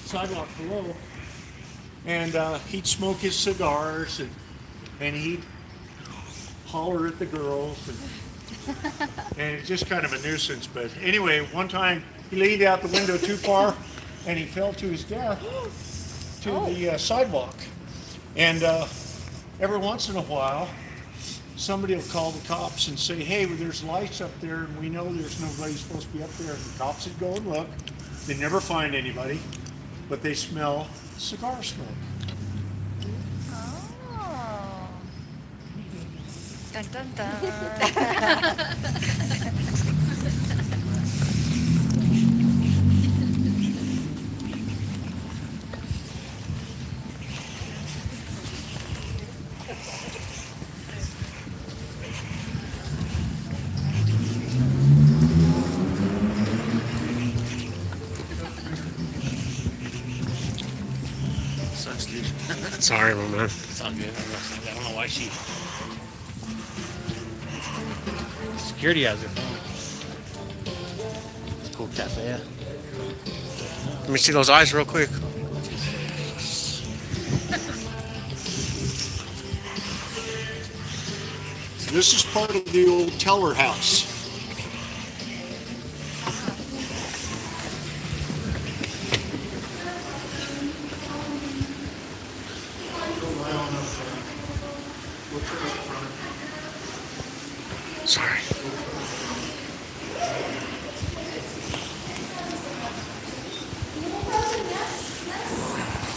sidewalk below, and he'd smoke his cigars, and he'd holler at the girls, and it's just kind of a nuisance. But anyway, one time he leaned out the window too far, and he fell to his death to the sidewalk. And every once in a while, somebody will call the cops and say, hey, well, there's lights up there, and we know there's nobody supposed to be up there. And the cops would go and look. They never find anybody, but they smell cigar smoke. Oh. Dun dun dun. Sucks, dude. Sorry, little man. It's all good. I don't know why she. Security has her phone. It's a cool cafe. Let me see those eyes real quick. So this is part of the old Teller house. Sorry.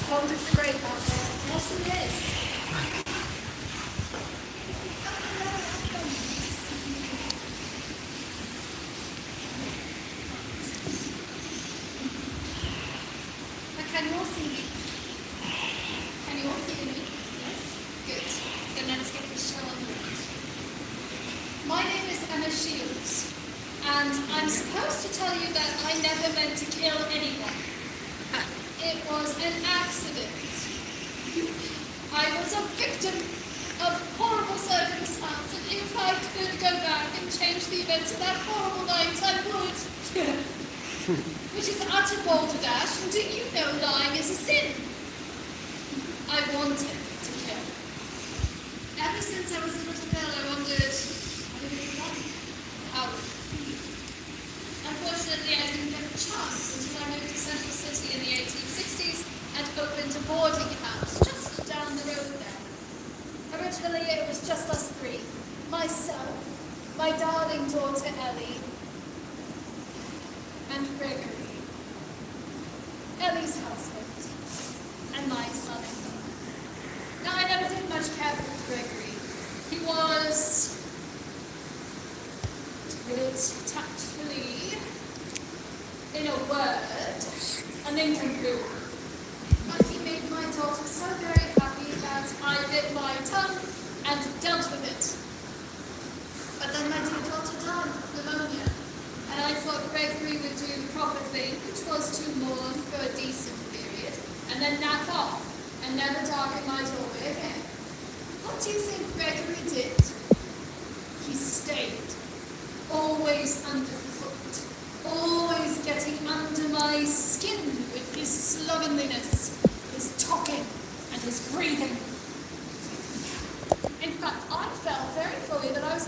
Cold as the grape out there. Yes, it is. Can you all see me? Can you all see me? Yes? Good. Then let's get this show on the road. My name is Emma Shields, and I'm supposed to tell you that I never meant to kill anyone. It was an accident. I was a victim of horrible circumstance, and if I could go back and change the events of that horrible night, I would. Which is utter balderdash, and do you know lying is a sin? I wanted to kill. Ever since I was a little girl, I wondered, what would it be like? How would it feel? Unfortunately, I didn't get a chance until I moved to Central City in the 1860s and opened a boarding house just down the road there. Originally, it was just us three. Myself, my darling daughter Ellie, and Gregory, Ellie's husband, and my son-in-law. Now, I never did much care for Gregory. He was, to put it tactfully, in a word, an incongruent. But he made my daughter so very happy that I bit my tongue and dealt with it. But then my dear daughter died of pneumonia, and I thought Gregory would do the proper thing, which was to mourn for a decent period, and then nap off, and never darken my doorway again. What do you think Gregory did? He stayed, always underfoot, always getting under my skin with his slovenliness, his talking, and his breathing. In fact, I felt very fully that I was...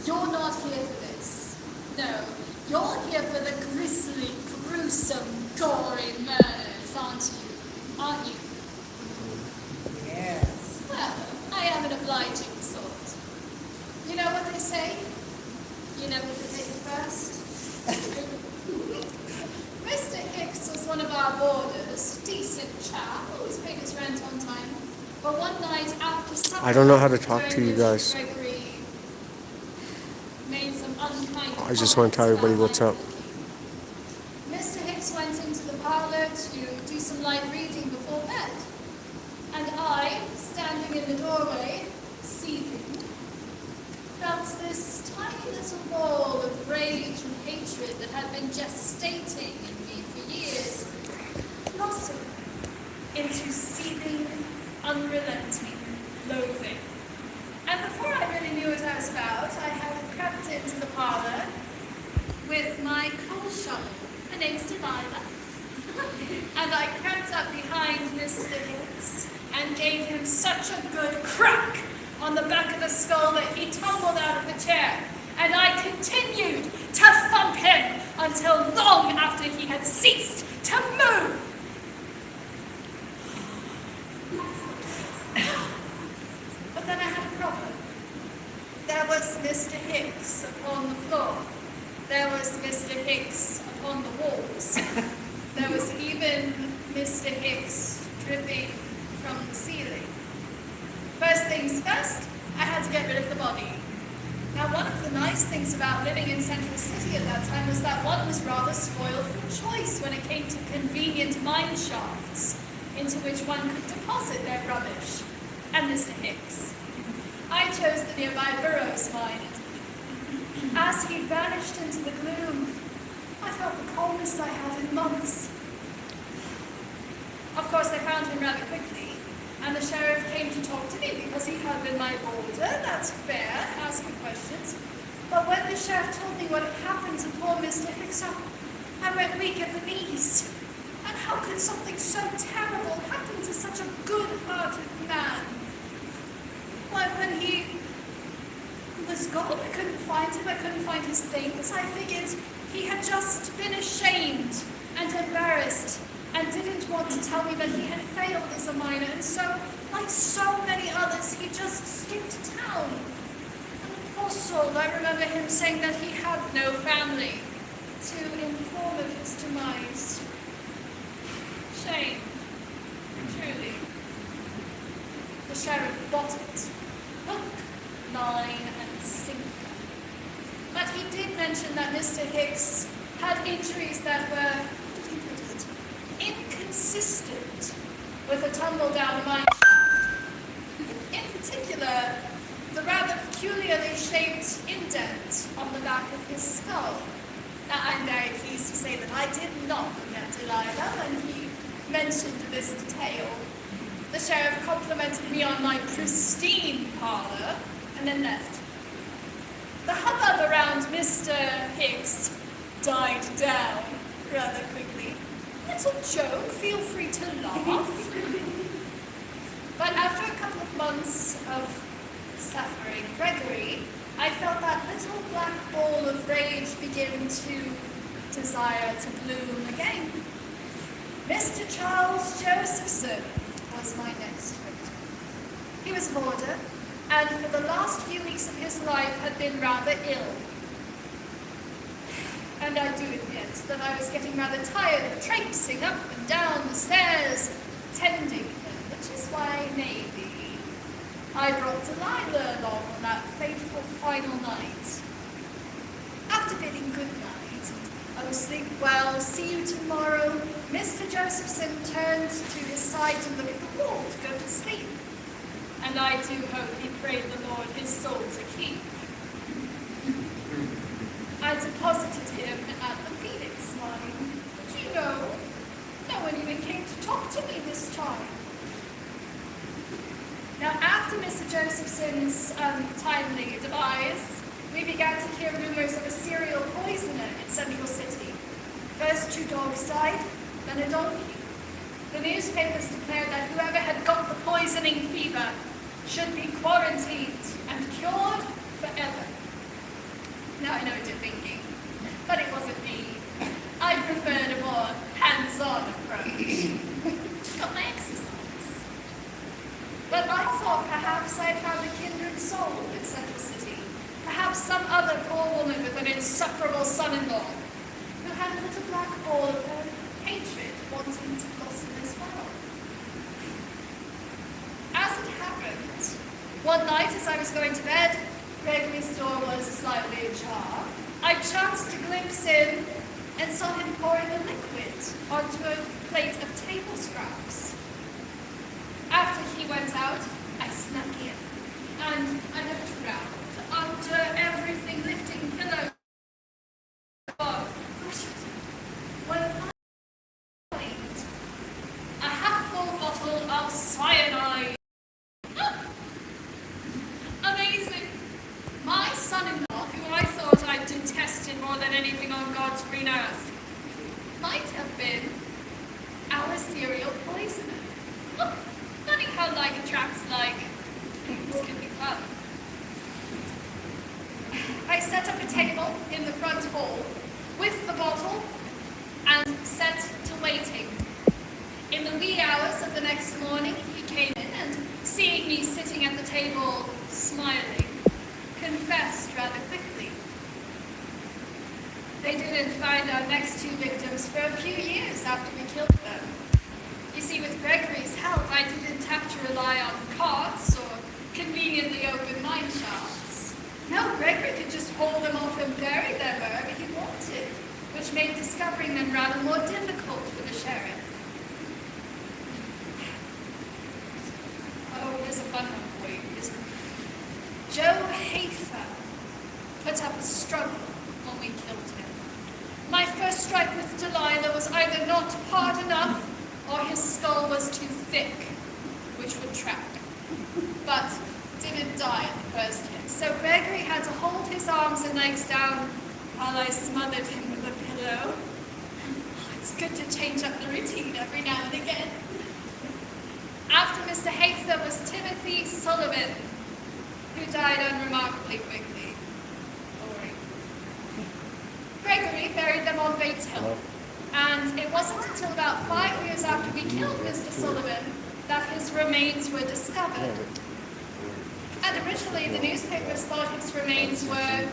You're not here for this. No, you're here for the grisly, gruesome, gory murders, aren't you? Aren't you? Yes. Well, I am an obliging sort. You know what they say? You never forget your first. Mr. Hicks was one of our boarders, decent chap, always paid his rent on time. But one night after supper, I don't know how to talk to you during guys. which Gregory made some unkind I just want to tell everybody what's up. Mr. Hicks went into the parlor to do some light reading before bed. And I, standing in the doorway, seething, felt this tiny little ball of rage and hatred that had been gestating in me for years, blossom into seething, unrelenting loathing. And before I really knew what I was about, I had crept into the parlor with my coal shovel. Her name's Delilah. And I crept up behind Mr. Hicks and gave him such a good crack on the back of the skull that he tumbled out of the chair. And I continued to thump him until long after he had ceased to move. But then I had a problem. There was Mr. Hicks upon the floor. There was Mr. Hicks upon the walls. There was even Mr. Hicks dripping from the ceiling. First things first, I had to get rid of the body. Now, one of the nice things about living in Central City at that time was that one was rather spoiled for choice when it came to convenient mine shafts into which one could deposit their rubbish. And Mr. Hicks. I chose the nearby Burroughs mine. As he vanished into the gloom, I felt the coldest I had in months. Of course, I found him rather quickly, and the sheriff came to talk to me because he had been my boarder. That's fair, asking questions. But when the sheriff told me what had happened to poor Mr. Hicks, I went weak at the knees. And how could something so terrible happen to such a good-hearted man? Why, when he was gone, I couldn't find him, I couldn't find his things. I figured he had just been ashamed and embarrassed and didn't want to tell me that he had failed as a miner, and so, like so many others, he just skipped town. And poor soul, I remember him saying that he had no family to inform of his demise. Shame, truly. The sheriff bought it. Hook, line, and sinker. But he did mention that Mr. Hicks had injuries that were, how did he put it, inconsistent with a tumble down the mine shaft. In particular, the rather peculiarly shaped indent on the back of his skull. Now, I'm very pleased to say that I did not look at Delilah when he mentioned this detail. The sheriff complimented me on my pristine parlor and then left. The hubbub around Mr. Hicks died down rather quickly. Little joke, feel free to laugh. But after a couple of months of suffering Gregory, I felt that little black ball of rage begin to desire to bloom again. Mr. Charles Josephson was my next victim. He was a boarder, and for the last few weeks of his life had been rather ill. And I do admit that I was getting rather tired of traipsing up and down the stairs, tending him, which is why maybe I brought Delilah along on that fateful final night. After bidding good night, oh, sleep well, see you tomorrow, Mr. Josephson turned to his side to look at the wall to go to sleep. And I do hope he prayed the Lord his soul to keep. I deposited him at the Phoenix mine. But you know, no one even came to talk to me this time. Now, after Mr. Josephson's timely demise, we began to hear rumors of a serial poisoner in Central City. First 2 dogs died, then a donkey. The newspapers declared that whoever had got the poisoning fever should be quarantined and cured forever. Now I know what you're thinking, but it wasn't me. I preferred a more hands-on approach. Got my exercise. But I thought perhaps I found a kindred soul in Central City. Perhaps some other poor woman with an insufferable son-in-law who had a little black ball of her hatred wanting to blossom as well. As it happened, one night as I was going to bed, Gregory's door was slightly ajar. I chanced to glimpse in and saw him pouring a liquid onto a plate of table scraps. After he went out, I snuck in, and I looked around under everything, lifting pillows. When I find a half-full bottle of cyanide. Amazing! My son-in-law, who I thought I detested more than anything on God's green earth, might have been out hall with the bottle and set to waiting. In the wee hours of the next morning, he came in and, seeing me sitting at the table smiling, confessed rather quickly. They didn't find our next two victims for a few years after we killed them. You see, with Gregory's help, I didn't have to rely on carts or conveniently open mine shafts. No, Gregory could just haul them off and bury them wherever he wanted, which made discovering them rather more difficult for the sheriff. Oh, here's a fun one for you. Joe Hafer put up a struggle when we killed him. My first strike with Delilah was either not hard enough or his skull was too thick, which would track. But didn't die at the first hit. So Gregory had to hold his arms and legs down while I smothered him with a pillow. It's good to change up the routine every now and again. After Mr. Hafer was Timothy Sullivan, who died unremarkably quickly. Boring. Gregory buried them on Bates Hill, and it wasn't until about 5 years after we killed Mr. Sullivan that his remains were discovered. And originally the newspapers thought his remains were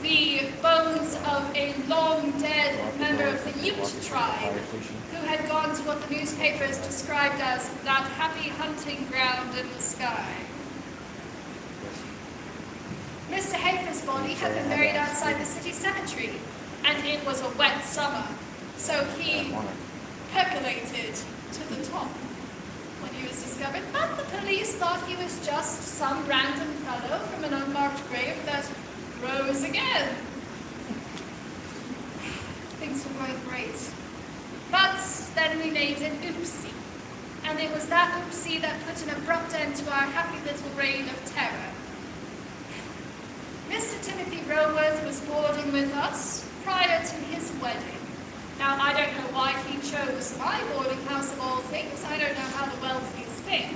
the bones of a long-dead member of the Ute tribe who had gone to what the newspapers described as that happy hunting ground in the sky. Mr. Hafer's body had been buried outside the city cemetery, and it was a wet summer, so he percolated to the top when he was discovered, but the police thought he was just some random fellow from an unmarked grave that rose again. Things were going great. But then we made an oopsie, and it was that oopsie that put an abrupt end to our happy little reign of terror. Mr. Timothy Roworth was boarding with us prior to his wedding. Now, I don't know why he chose my boarding house of all things. I don't know how the wealthy think.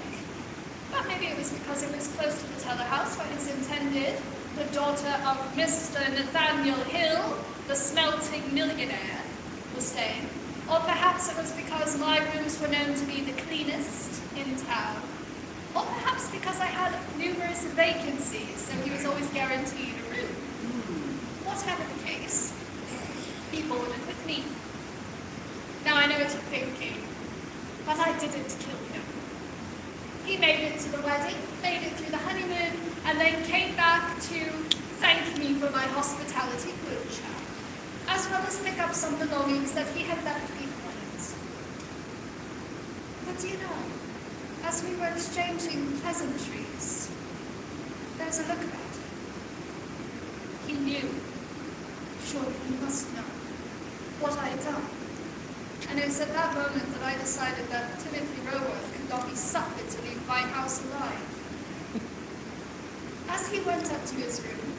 But maybe it was because it was close to the Teller house where his intended, the daughter of Mr. Nathaniel Hill, the smelting millionaire, was staying. Or perhaps it was because my rooms were known to be the cleanest in town. Or perhaps because I had numerous vacancies, so he was always guaranteed a room. Whatever the case, he boarded with me. Now I know what you're thinking, but I didn't kill him. He made it to the wedding, made it through the honeymoon, and then came back to thank me for my hospitality, good chap, as well as pick up some belongings that he had left behind. But do you know, as we were exchanging pleasantries, there's a look about him. He knew, surely he must know, what I had done. And it was at that moment that I decided that Timothy Roworth could not be suffered to leave my house alive. As he went up to his room,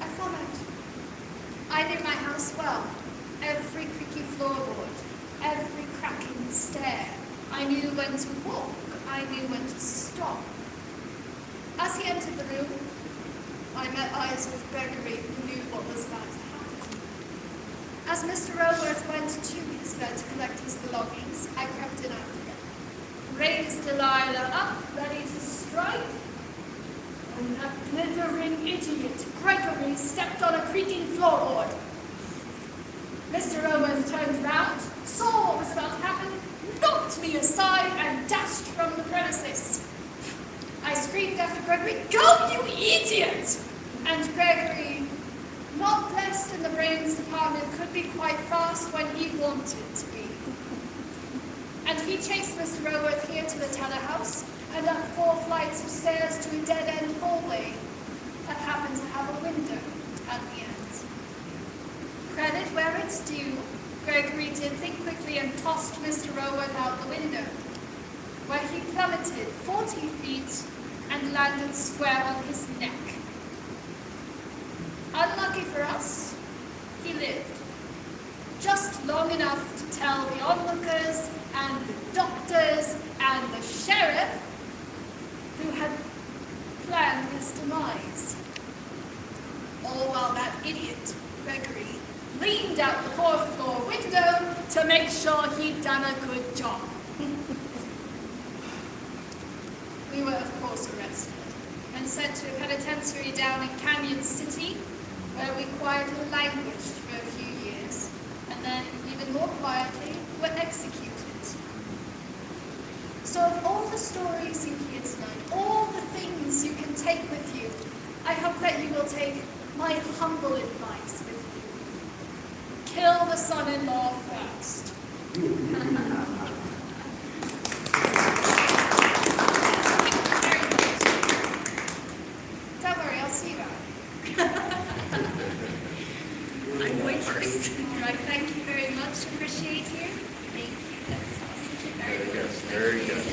I followed. I knew my house well. Every creaky floorboard, every cracking stair. I knew when to walk. I knew when to stop. As he entered the room, I met eyes with Gregory, who knew what was about to happen. As Mr. Roworth went to his bed to collect his belongings, I crept in after him, raised Delilah up, ready to strike, when that blithering idiot, Gregory, stepped on a creaking floorboard. Mr. Roworth turned round, saw what was about to happen, knocked me aside, and dashed from the premises. I screamed after Gregory, "Go, you idiot!" And Gregory, not blessed in the brains department, could be quite fast when he wanted to be. And he chased Mr. Roworth here to the Teller house, and up 4 flights of stairs to a dead-end hallway that happened to have a window at the end. Credit where it's due, Gregory did think quickly and tossed Mr. Roworth out the window, where he plummeted 40 feet and landed square on his neck. Unlucky for us, he lived. Just long enough to tell the onlookers and the doctors and the sheriff who had planned his demise. All while that idiot, Gregory, to make sure he'd done a good job. We were, of course, arrested and sent to a penitentiary down in Canyon City, where we quietly languished for a few years, and then, even more quietly, were executed. So of all the stories you hear tonight, all the things you can take with you, I hope that you will take my humble advice with you. Kill the son-in-law first. Don't worry, I'll see you out. I'm going first. All right, thank you very much. Appreciate you. Thank you. That's awesome. Very good. Very good.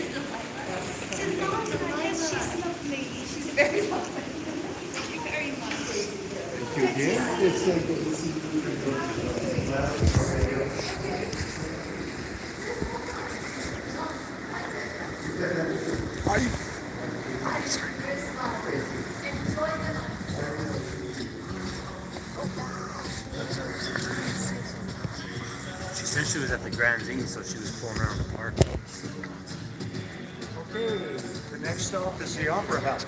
Delilah, yes, she's lovely. She's very lovely. Thank you very much. She said she was at the Grand Zine, so she was pulling around the park. Okay, the next stop is the Opera House.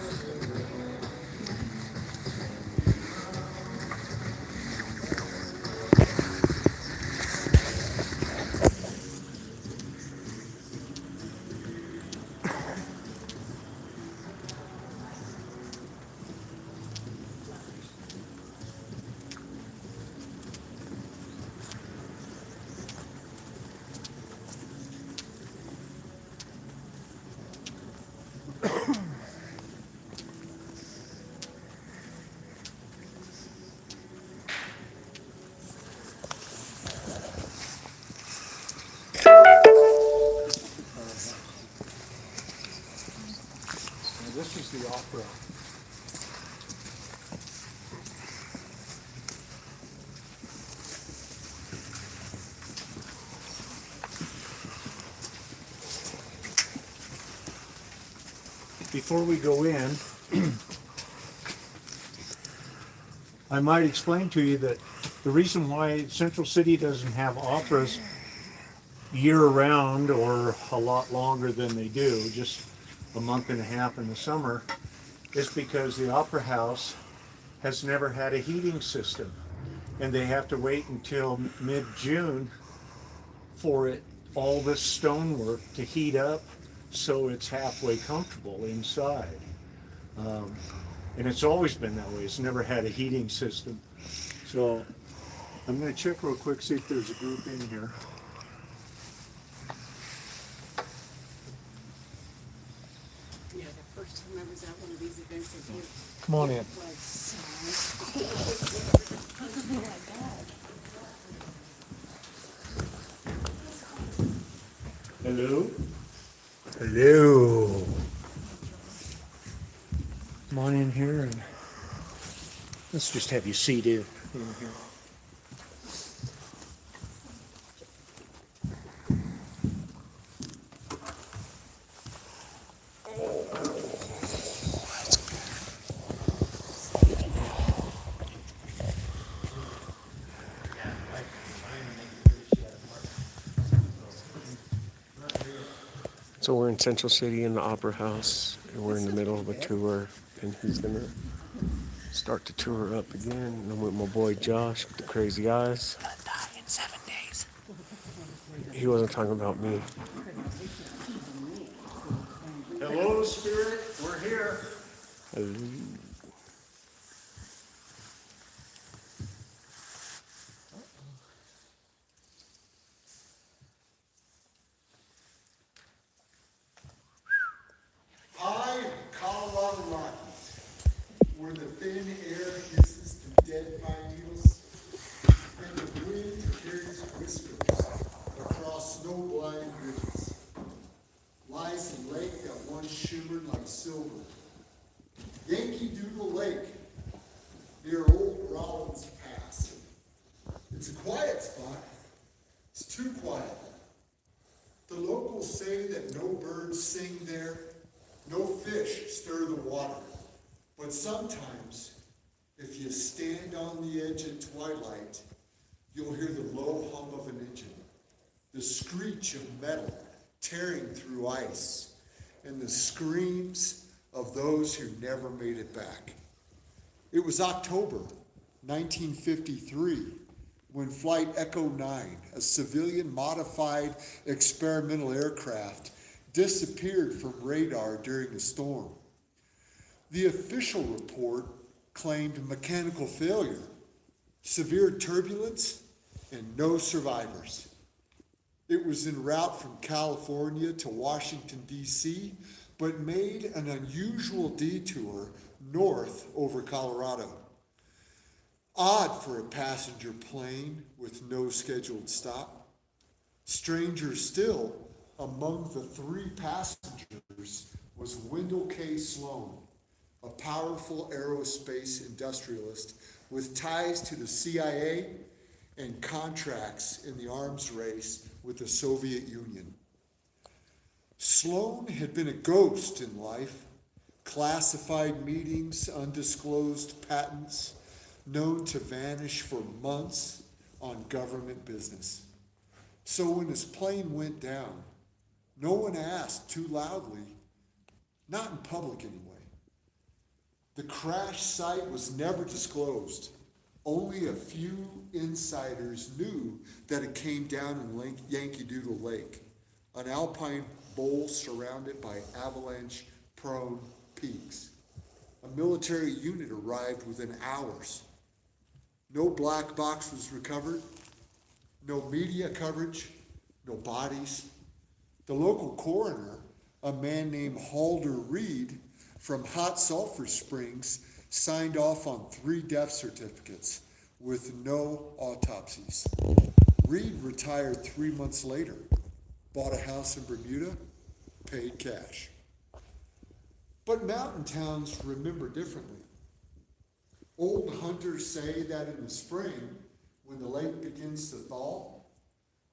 This is the opera. Before we go in, I might explain to you that the reason why Central City doesn't have operas year-round or a lot longer than they do, just a month and a half in the summer, is because the Opera House has never had a heating system, and they have to wait until mid-June for all this stonework to heat up so it's halfway comfortable inside. And it's always been that way. It's never had a heating system. So I'm going to check real quick, see if there's a group in here. Yeah, the first time I was at one of these events, I did. Come on in. It was so. Oh my God. Hello? Hello. Come on in here and let's just have you seated in here. So we're in Central City in the Opera House, and we're in the middle of a tour, and he's gonna start the tour up again. And I'm with my boy Josh with the crazy eyes. Gonna die in 7 days. He wasn't talking about me. Hello, Spirit. We're here. I am Colorado Rockies, where the thin air hisses through dead pine needles, and the wind carries whispers across snow-blind ridges. Lies a lake that once shimmered like silver. Yankee Doodle Lake, near Old Rollins Pass. It's a quiet spot. It's too quiet. The locals say that no birds sing there, no fish stir the water. But sometimes, if you stand on the edge at twilight, you'll hear the low hum of an engine. the screech of metal tearing through ice, and the screams of those who never made it back. It was October 1953 when Flight Echo 9, a civilian modified experimental aircraft, disappeared from radar during a storm. The official report claimed mechanical failure, severe turbulence, and no survivors. It was en route from California to Washington, D.C., but made an unusual detour north over Colorado. Odd for a passenger plane with no scheduled stop. Stranger still, among the 3 passengers was Wendell K. Sloan, a powerful aerospace industrialist with ties to the CIA and contracts in the arms race with the Soviet Union. Sloan had been a ghost in life, classified meetings, undisclosed patents, known to vanish for months on government business. So when his plane went down, no one asked too loudly, not in public anyway. The crash site was never disclosed. Only a few insiders knew that it came down in Yankee Doodle Lake, an alpine bowl surrounded by avalanche-prone peaks. A military unit arrived within hours. No black box was recovered, no media coverage, no bodies. The local coroner, a man named Halder Reed from Hot Sulphur Springs, signed off on 3 death certificates with no autopsies. Reed retired 3 months later, bought a house in Bermuda, paid cash. But mountain towns remember differently. Old hunters say that in the spring, when the lake begins to thaw,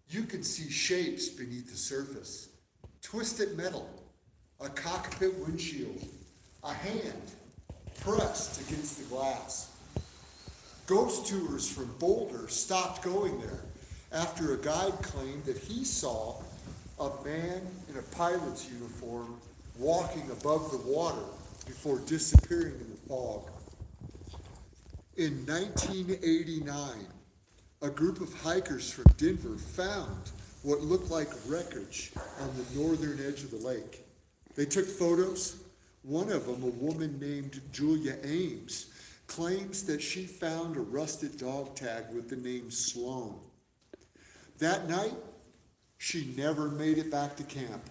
you can see shapes beneath the surface. Twisted metal, a cockpit windshield, a hand pressed against the glass. Ghost tours from Boulder stopped going there after a guide claimed that he saw a man in a pilot's uniform walking above the water before disappearing in the fog. In 1989, a group of hikers from Denver found what looked like wreckage on the northern edge of the lake. They took photos. One of them, a woman named Julia Ames, claims that she found a rusted dog tag with the name Sloan. That night, she never made it back to camp.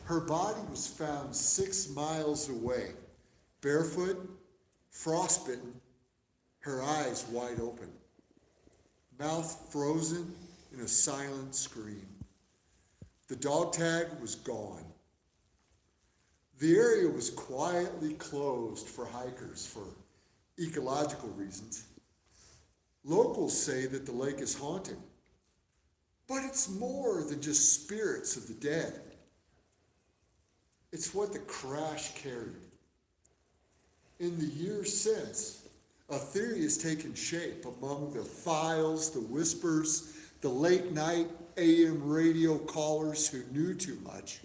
Her body was found 6 miles away, barefoot, frostbitten, her eyes wide open, mouth frozen in a silent scream. The dog tag was gone. The area was quietly closed for hikers for ecological reasons. Locals say that the lake is haunted, but it's more than just spirits of the dead. It's what the crash carried. In the years since, a theory has taken shape among the files, the whispers, the late night AM radio callers who knew too much.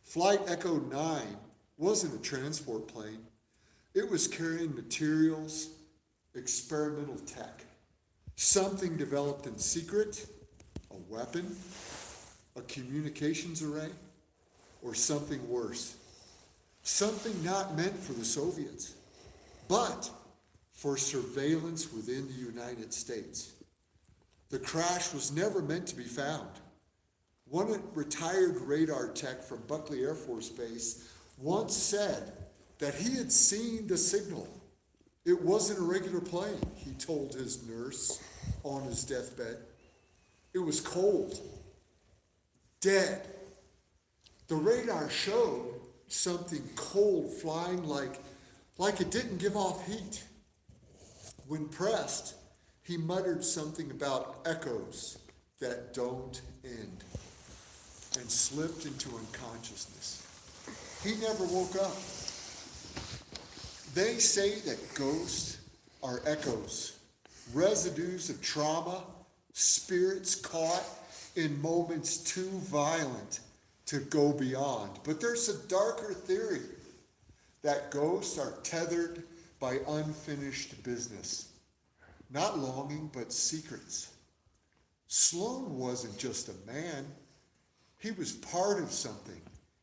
Flight Echo 9 wasn't a transport plane. It was carrying materials, experimental tech, something developed in secret, a weapon, a communications array, or something worse. Something not meant for the Soviets, but for surveillance within the United States. The crash was never meant to be found. One retired radar tech from Buckley Air Force Base once said that he had seen the signal. It wasn't a regular plane, he told his nurse on his deathbed. It was cold, dead. The radar showed something cold flying like it didn't give off heat. When pressed, he muttered something about echoes that don't end and slipped into unconsciousness. He never woke up. They say that ghosts are echoes, residues of trauma, spirits caught in moments too violent to go beyond. But there's a darker theory that ghosts are tethered by unfinished business. Not longing, but secrets. Sloan wasn't just a man. He was part of something.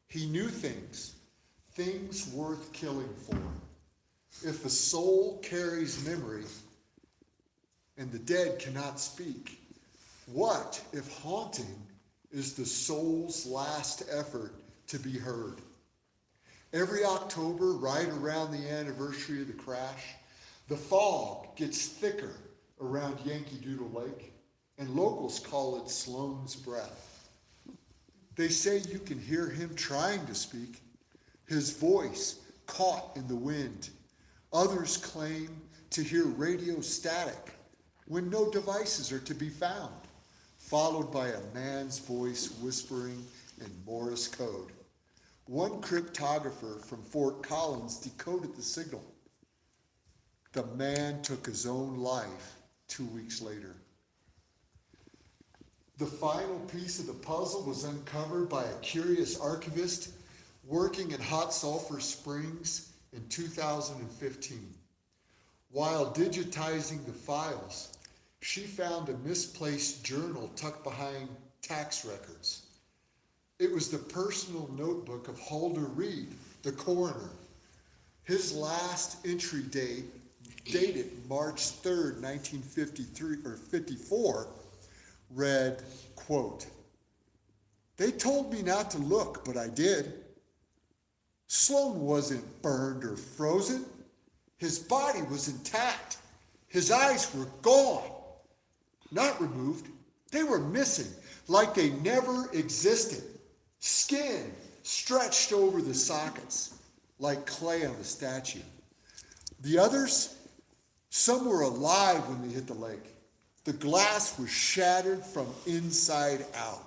He knew things worth killing for. If a soul carries memory and the dead cannot speak, what if haunting is the soul's last effort to be heard? Every October, right around the anniversary of the crash, the fog gets thicker around Yankee Doodle Lake, and locals call it Sloan's breath. They say you can hear him trying to speak, his voice caught in the wind. Others claim to hear radio static when no devices are to be found, followed by a man's voice whispering in Morse code. One cryptographer from Fort Collins decoded the signal. The man took his own life 2 weeks later. The final piece of the puzzle was uncovered by a curious archivist working in Hot Sulphur Springs in 2015. While digitizing the files, she found a misplaced journal tucked behind tax records. It was the personal notebook of Halder Reed, the coroner. His last entry date, dated March 3rd, 1954, read, quote, "They told me not to look, but I did. Sloan wasn't burned or frozen. His body was intact. His eyes were gone. Not removed. They were missing, like they never existed. Skin stretched over the sockets, like clay on a statue. The others, some were alive when they hit the lake. The glass was shattered from inside out.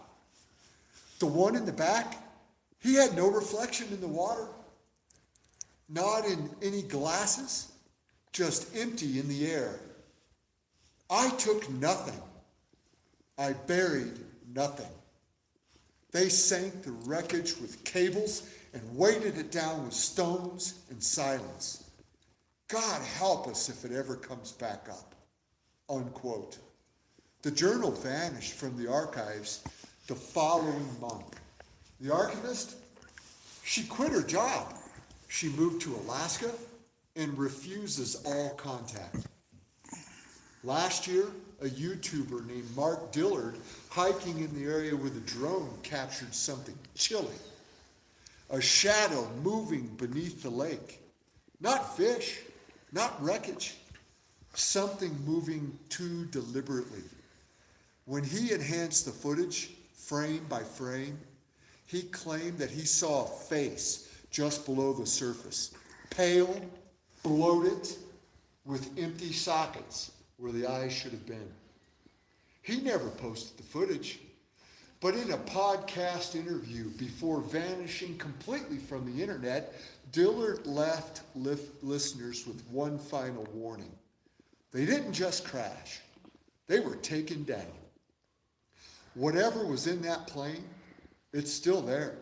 The one in the back, he had no reflection in the water. Not in any glasses, just empty in the air. I took nothing. I buried nothing. They sank the wreckage with cables and weighted it down with stones and silence. God help us if it ever comes back up." Unquote. The journal vanished from the archives the following month. The archivist, she quit her job. She moved to Alaska and refuses all contact. Last year, a YouTuber named Mark Dillard, hiking in the area with a drone, captured something chilling. A shadow moving beneath the lake. Not fish, not wreckage. Something moving too deliberately. When he enhanced the footage, frame by frame, he claimed that he saw a face just below the surface. Pale, bloated, with empty sockets where the eyes should have been. He never posted the footage, but in a podcast interview before vanishing completely from the internet, Dillard left listeners with one final warning. They didn't just crash, they were taken down. Whatever was in that plane, it's still there.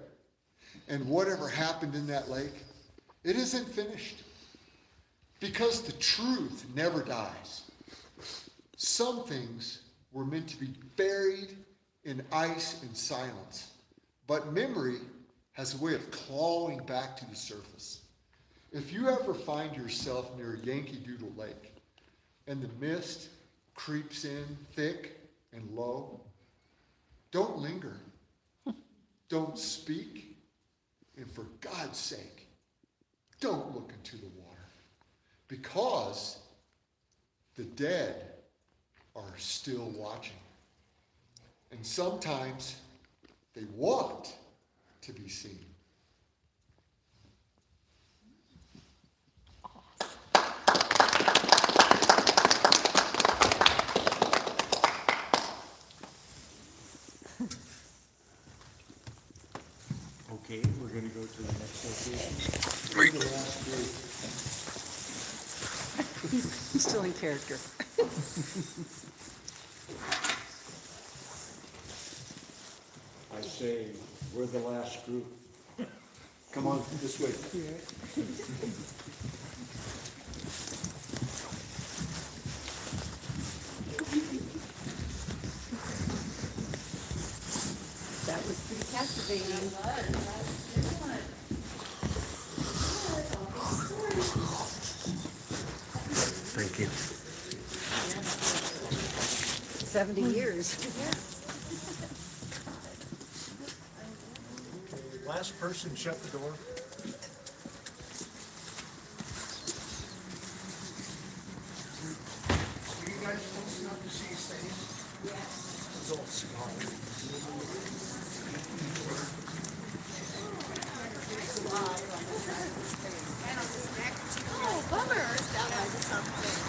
And whatever happened in that lake, it isn't finished. Because the truth never dies. Some things were meant to be buried in ice and silence, but memory has a way of clawing back to the surface. If you ever find yourself near Yankee Doodle Lake and the mist creeps in thick and low, don't linger, don't speak, and for God's sake, don't look into the water, because the dead are still watching. And sometimes they want to be seen. Okay, we're gonna go to the next location. Where's the last group? Still in character. say we're the last group. Come on, this way. That was pretty captivating. Thank you. 70 years. Last person, shut the door. Were you guys close enough to see his face? Yes. His old cigar. Oh, bummer. That was something.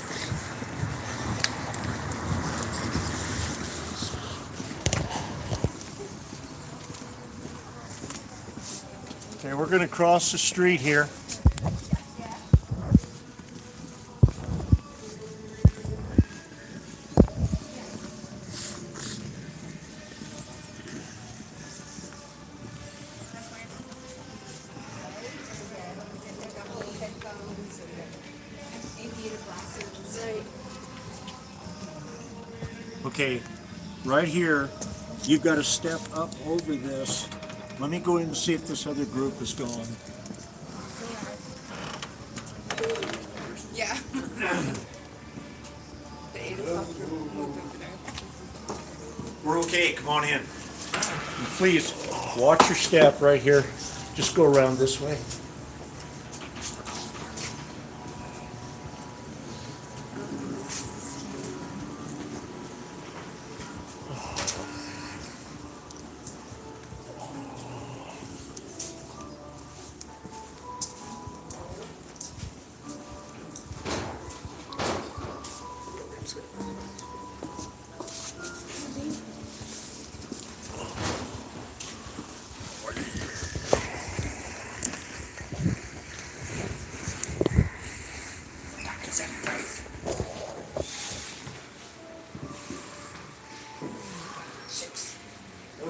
Okay, we're gonna cross the street here. Okay, right here, you've got to step up over this. Let me go in and see if this other group is gone. Yeah. We're okay, come on in. And please, watch your step right here. Just go around this way.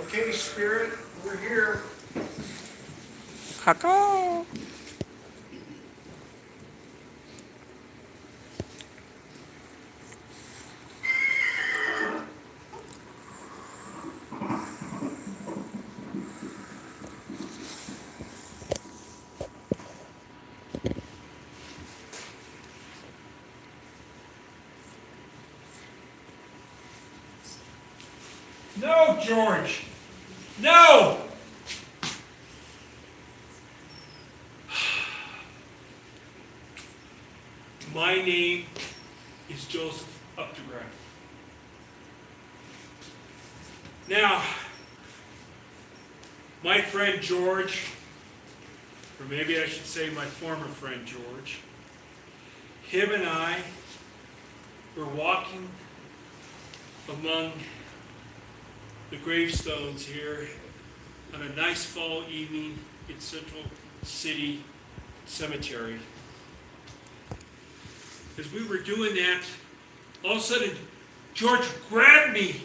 Okay, Spirit, we're here. Caca. No, George! No! My name is Joseph Updegraff. Now, my friend George, or maybe I should say my former friend George, him and I were walking among the gravestones here on a nice fall evening in Central City Cemetery. As we were doing that, all of a sudden, George grabbed me,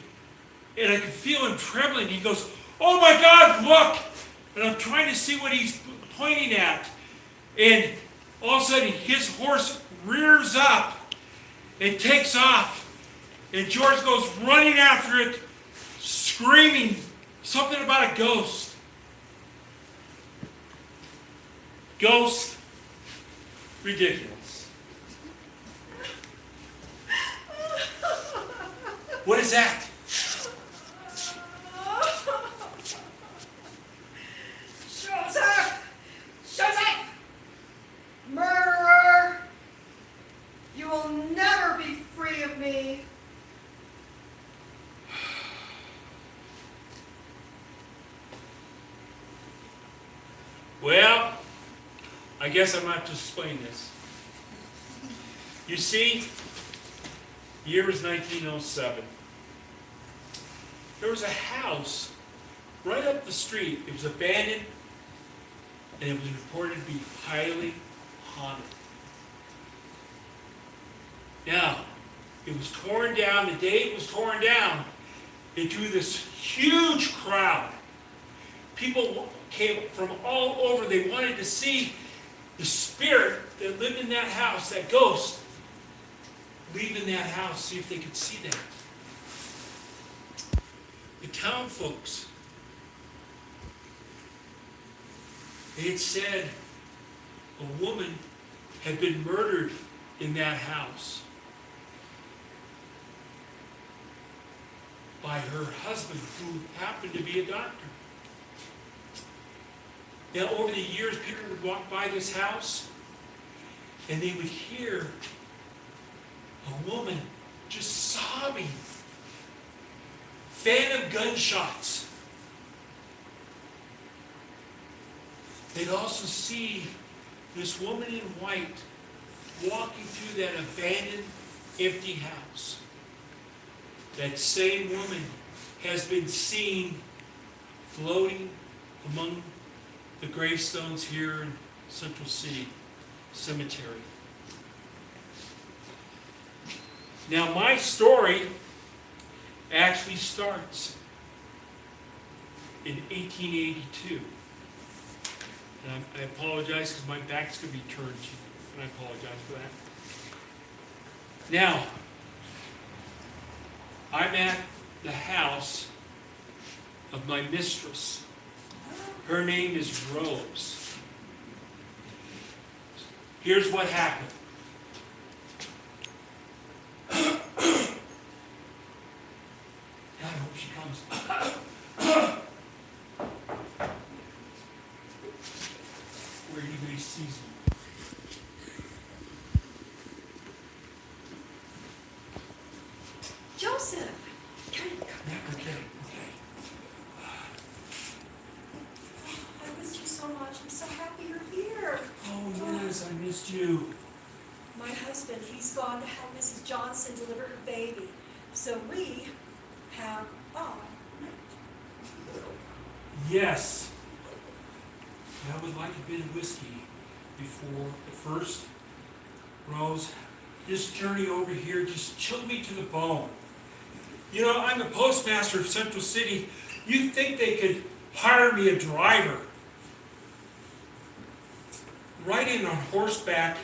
and I could feel him trembling. He goes, "Oh my God, look!" And I'm trying to see what he's pointing at. And all of a sudden, his horse rears up and takes off. And George goes running after it, screaming something about a ghost. Ghost? Ridiculous. What is that? Joseph! Joseph! Murderer! You will never be free of me. Well, I guess I'm going to have to explain this. You see, the year was 1907. There was a house right up the street. It was abandoned, and it was reported to be highly haunted. Now, it was torn down. The day it was torn down, it drew this huge crowd. People came from all over. They wanted to see the spirit that lived in that house, that ghost, leave in that house, see if they could see that. The town folks, they had said a woman had been murdered in that house by her husband, who happened to be a doctor. Now, over the years, people would walk by this house, and they would hear a woman just sobbing, fan of gunshots. They'd also see this woman in white walking through that abandoned, empty house. That same woman has been seen floating among the gravestones here in Central City Cemetery. Now, my story actually starts in 1882. And I apologize because my back's going to be turned to you, and I apologize for that. Now, I'm at the house of my mistress. Her name is Rose. Here's what happened. I hope she comes. Where anybody sees me. Joseph, come. Yeah, okay. I missed you so much. I'm so happy you're here. Oh, yes, I missed you. My husband, he's gone to help Mrs. Johnson deliver her baby. So we have all night. Yes. I would like a bit of whiskey before the first. Rose, this journey over here just chilled me to the bone. You know, I'm the postmaster of Central City. You'd think they could hire me a driver. Riding on horseback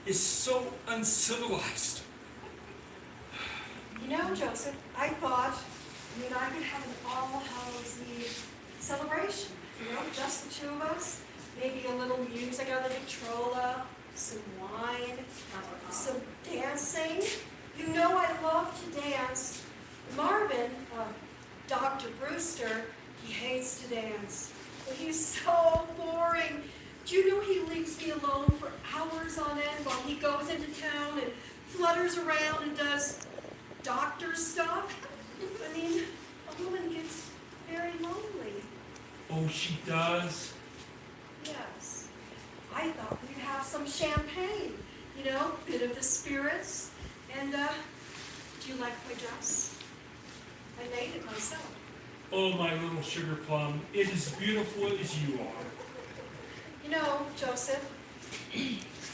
is so uncivilized. You know, Joseph, I thought, I could have an All Hallows Eve celebration. Just the two of us. Maybe a little music on the Victrola, some wine, some dancing. You know I love to dance. Marvin, Dr. Brewster, he hates to dance. But he's so boring. Do you know he leaves me alone for hours on end while he goes into town and flutters around and does doctor stuff? A woman gets very lonely. Oh, she does? Yes. I thought we'd have some champagne, bit of the spirits. And, do you like my dress? I made it myself. Oh, my little sugar plum, it is beautiful as you are. Joseph,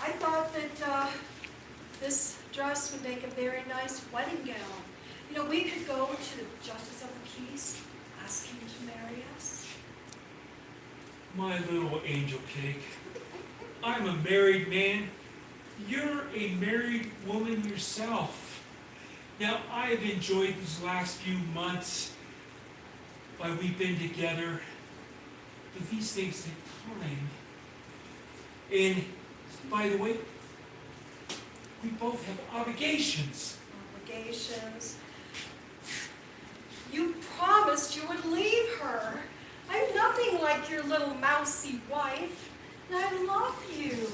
I thought that this dress would make a very nice wedding gown. We could go to the Justice of the Peace, ask him to marry us. My little angel cake. I'm a married man. You're a married woman yourself. Now, I've enjoyed these last few months while we've been together, but these things take time. And, by the way, we both have obligations. Obligations? You promised you would leave her. I'm nothing like your little mousy wife, and I love you.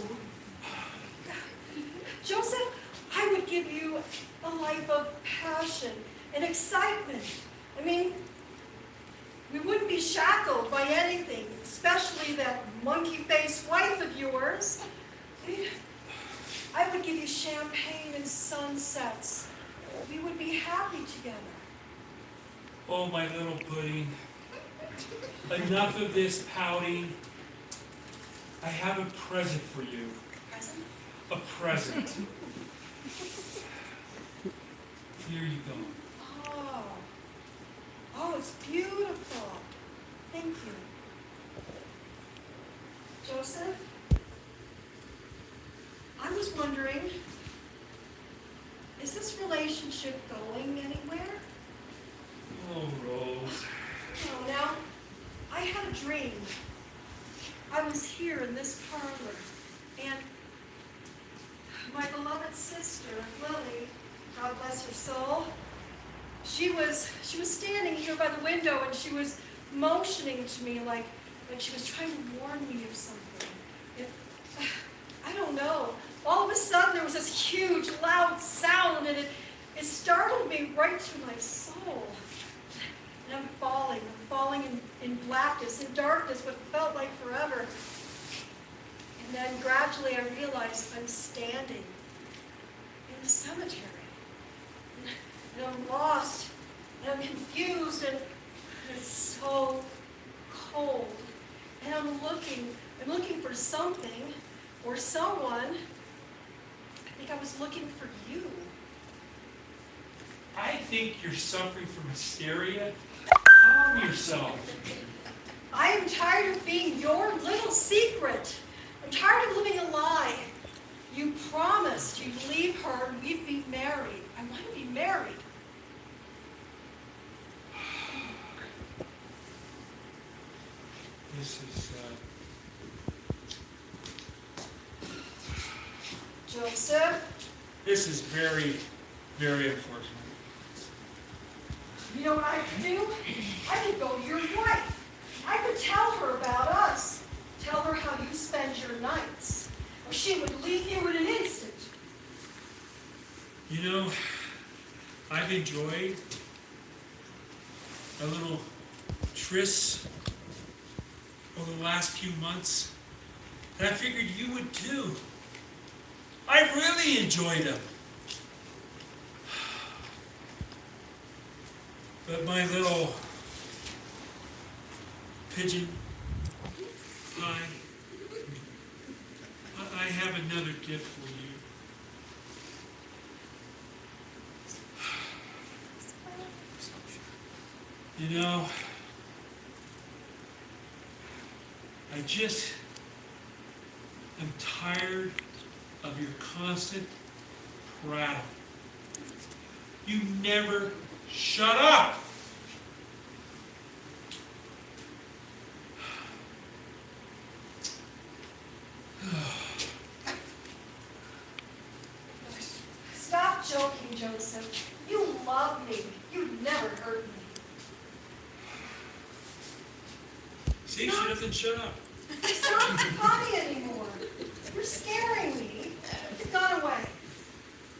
Joseph, I would give you a life of passion and excitement. We wouldn't be shackled by anything, especially that monkey-faced wife of yours. I would give you champagne and sunsets. We would be happy together. Oh, my little pudding. Enough of this pouting. I have a present for you. Present? A present. Here you go. Oh, it's beautiful. Thank you. Joseph, I was wondering, is this relationship going anywhere? Oh, Rose. Oh, now, I had a dream. I was here in this parlor, and my beloved sister, Lily, God bless her soul, she was standing here by the window, and she was motioning to me like she was trying to warn me of something. I don't know. All of a sudden, there was this huge, loud sound, and it startled me right to my soul. And I'm falling in blackness, in darkness, what felt like forever. And then gradually I realized I'm standing in the cemetery. And I'm lost, and I'm confused, and it's so cold. And I'm looking for something or someone. I think I was looking for you. I think you're suffering from hysteria. Calm yourself. I am tired of being your little secret. I'm tired of living a lie. You promised you'd leave her and we'd be married. I want to be married. This is, Joseph, this is very, very unfortunate. you know what I could do? I could go to your wife. I could tell her about us. Tell her how you spend your nights. Or she would leave you in an instant. You know, I've enjoyed a little tryst over the last few months, and I figured you would too. I really enjoyed them. But my little pigeon pie, I have another gift for you. You know, I just am tired of your constant prattle. You never shut up. Stop joking, Joseph. You love me. You never hurt me. See, she doesn't shut up. It's not funny anymore. You're scaring me. You've gone away.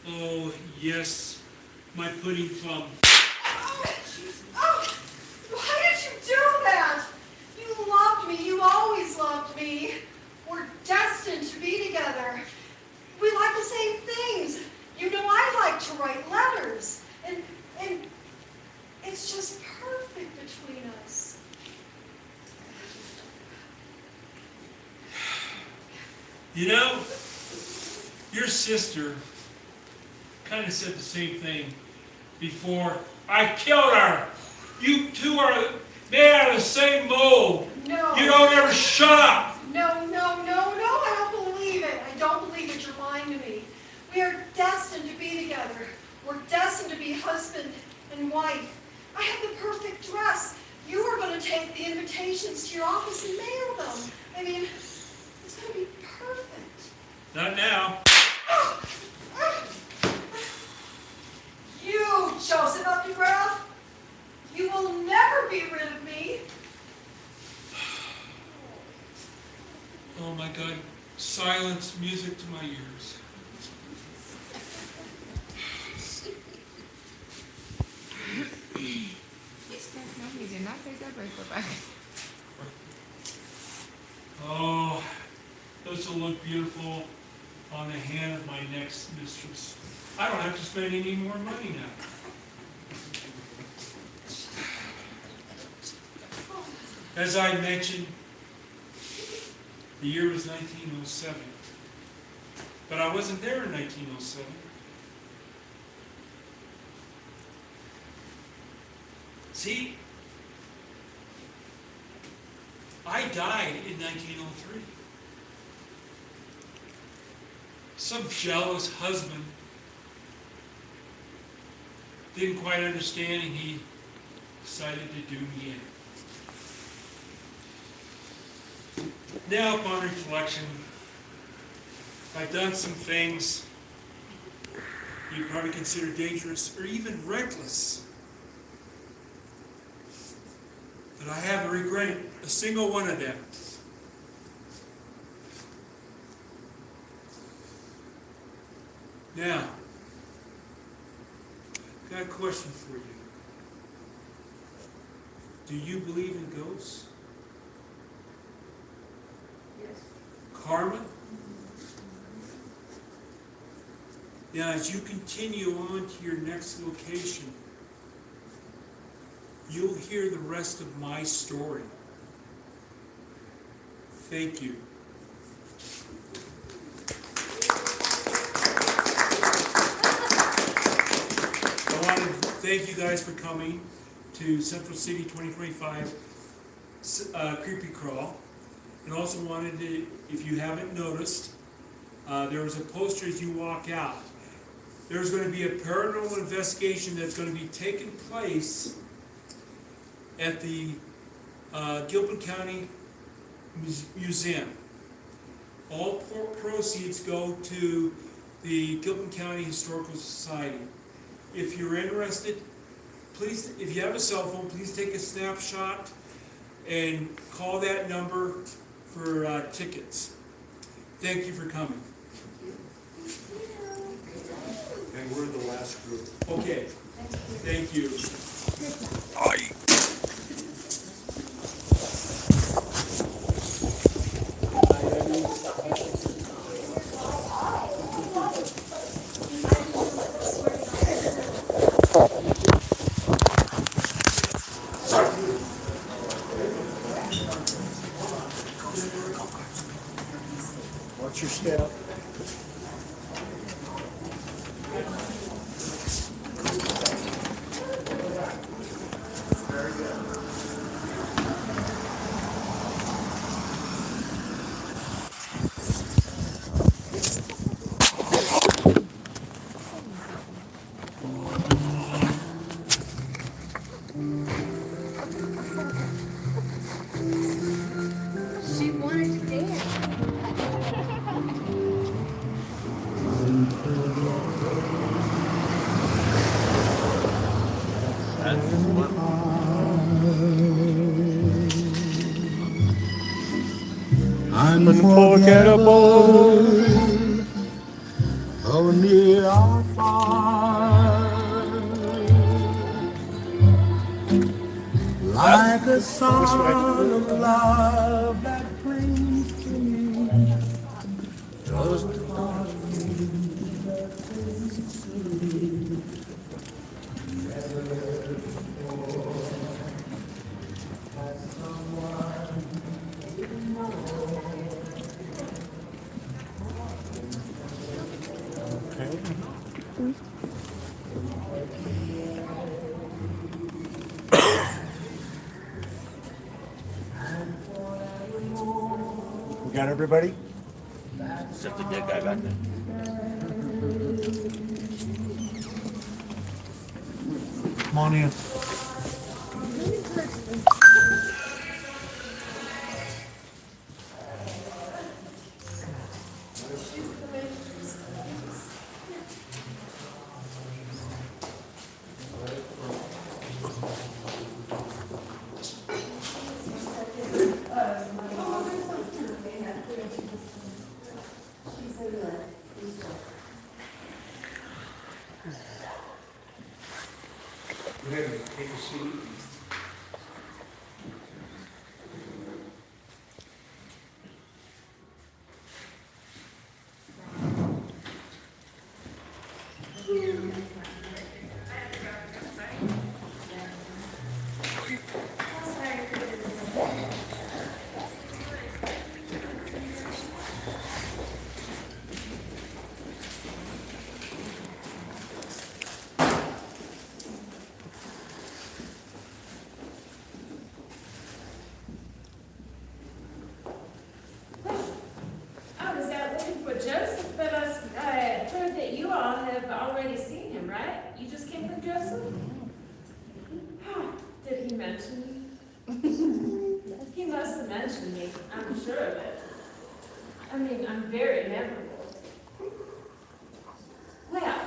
Oh, yes, my pudding plum. Oh, why did you do that? You loved me. You always loved me. We're destined to be together. We like the same things. You know I like to write letters. And it's just perfect between us. You know, your sister kind of said the same thing before I killed her. You two are made out of the same mold. No. You don't ever shut up. No, I don't believe it. I don't believe it. You're lying to me. We are destined to be together. We're destined to be husband and wife. I have the perfect dress. You are going to take the invitations to your office and mail them. I mean, it's going to be perfect. Not now. You, Joseph Updegraff, you will never be rid of me. Oh my God, silence, music to my ears. You did not take that bracelet back. Oh, this will look beautiful on the hand of my next mistress. I don't have to spend any more money now. As I mentioned, the year was 1907. But I wasn't there in 1907. See, I died in 1903. Some jealous husband didn't quite understand, and he decided to do me in. Now, upon reflection, I've done some things you probably consider dangerous or even reckless. But I haven't regretted a single one of them. Now, I've got a question for you. Do you believe in ghosts? Yes. Karma? Now, as you continue on to your next location, you'll hear the rest of my story. Thank you. I want to thank you guys for coming to Central City 2025 Creepy Crawl. And also wanted to, if you haven't noticed, there was a poster as you walk out. There's going to be a paranormal investigation that's going to be taking place at the Gilpin County Museum. All proceeds go to the Gilpin County Historical Society. If you're interested, please, if you have a cell phone, please take a snapshot and call that number for tickets. Thank you for coming. And we're the last group. Okay, thank you. Watch your step. She wanted to dance. Unforgettable. Oh, near or far, like a song of love that brings to me. We got everybody? Except the dead guy back there. Come on in. Go ahead and take to me, I'm sure of it. I mean, I'm very memorable. Well,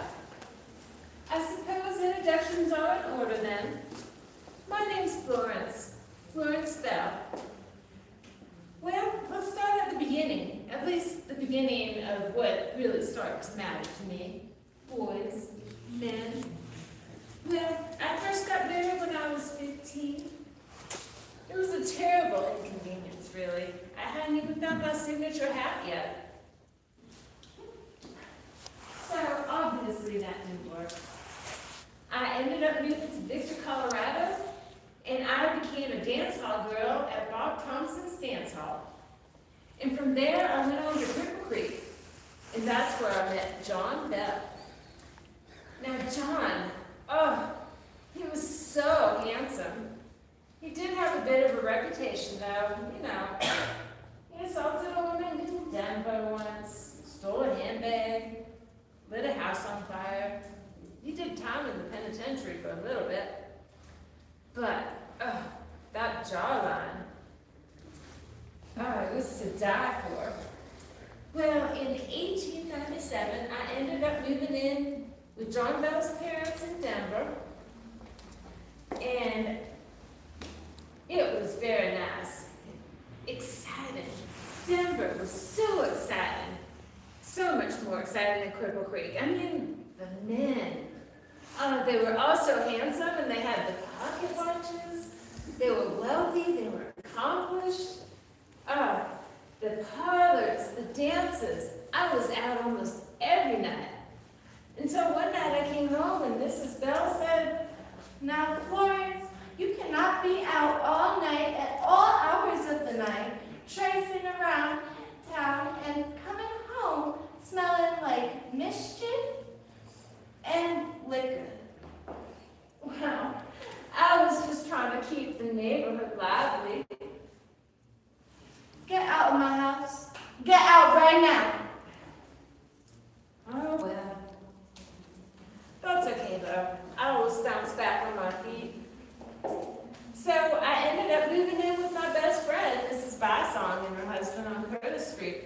I suppose introductions are in order then. My name's Florence, Florence Bell. Well, let's start at the beginning, at least the beginning of what really started to matter to me. Boys, men. Well, I first got married when I was 15. It was a terrible inconvenience, really. I hadn't even found my signature hat yet. So, obviously that didn't work. I ended up moving to Victor, Colorado, and I became a dance hall girl at Bob Thompson's Dance Hall. And from there, I went on to Cripple Creek, and that's where I met John Bell. Now, John, oh, he was so handsome. He did have a bit of a reputation, though, you know. He assaulted a woman in Denver once, stole a handbag, lit a house on fire. He did time in the penitentiary for a little bit. But, that jawline, it was to die for. Well, in 1897, I ended up moving in with John Bell's parents in Denver. And it was very nice. Exciting. Denver was so exciting. So much more exciting than Cripple Creek. I mean, the men. They were also handsome and they had the pocket watches. They were wealthy, they were accomplished. The parlors, the dances. I was out almost every night. Until one night I came home and Mrs. Bell said, Now, Florence, you cannot be out all night at all hours of the night, tracing around town and coming home smelling like mischief and liquor. Well, I was just trying to keep the neighborhood lively. Get out of my house. Get out right now. oh well. That's okay though. I always bounce back on my feet. So I ended up moving in with my best friend, Mrs. Bysong, and her husband on Curtis Street.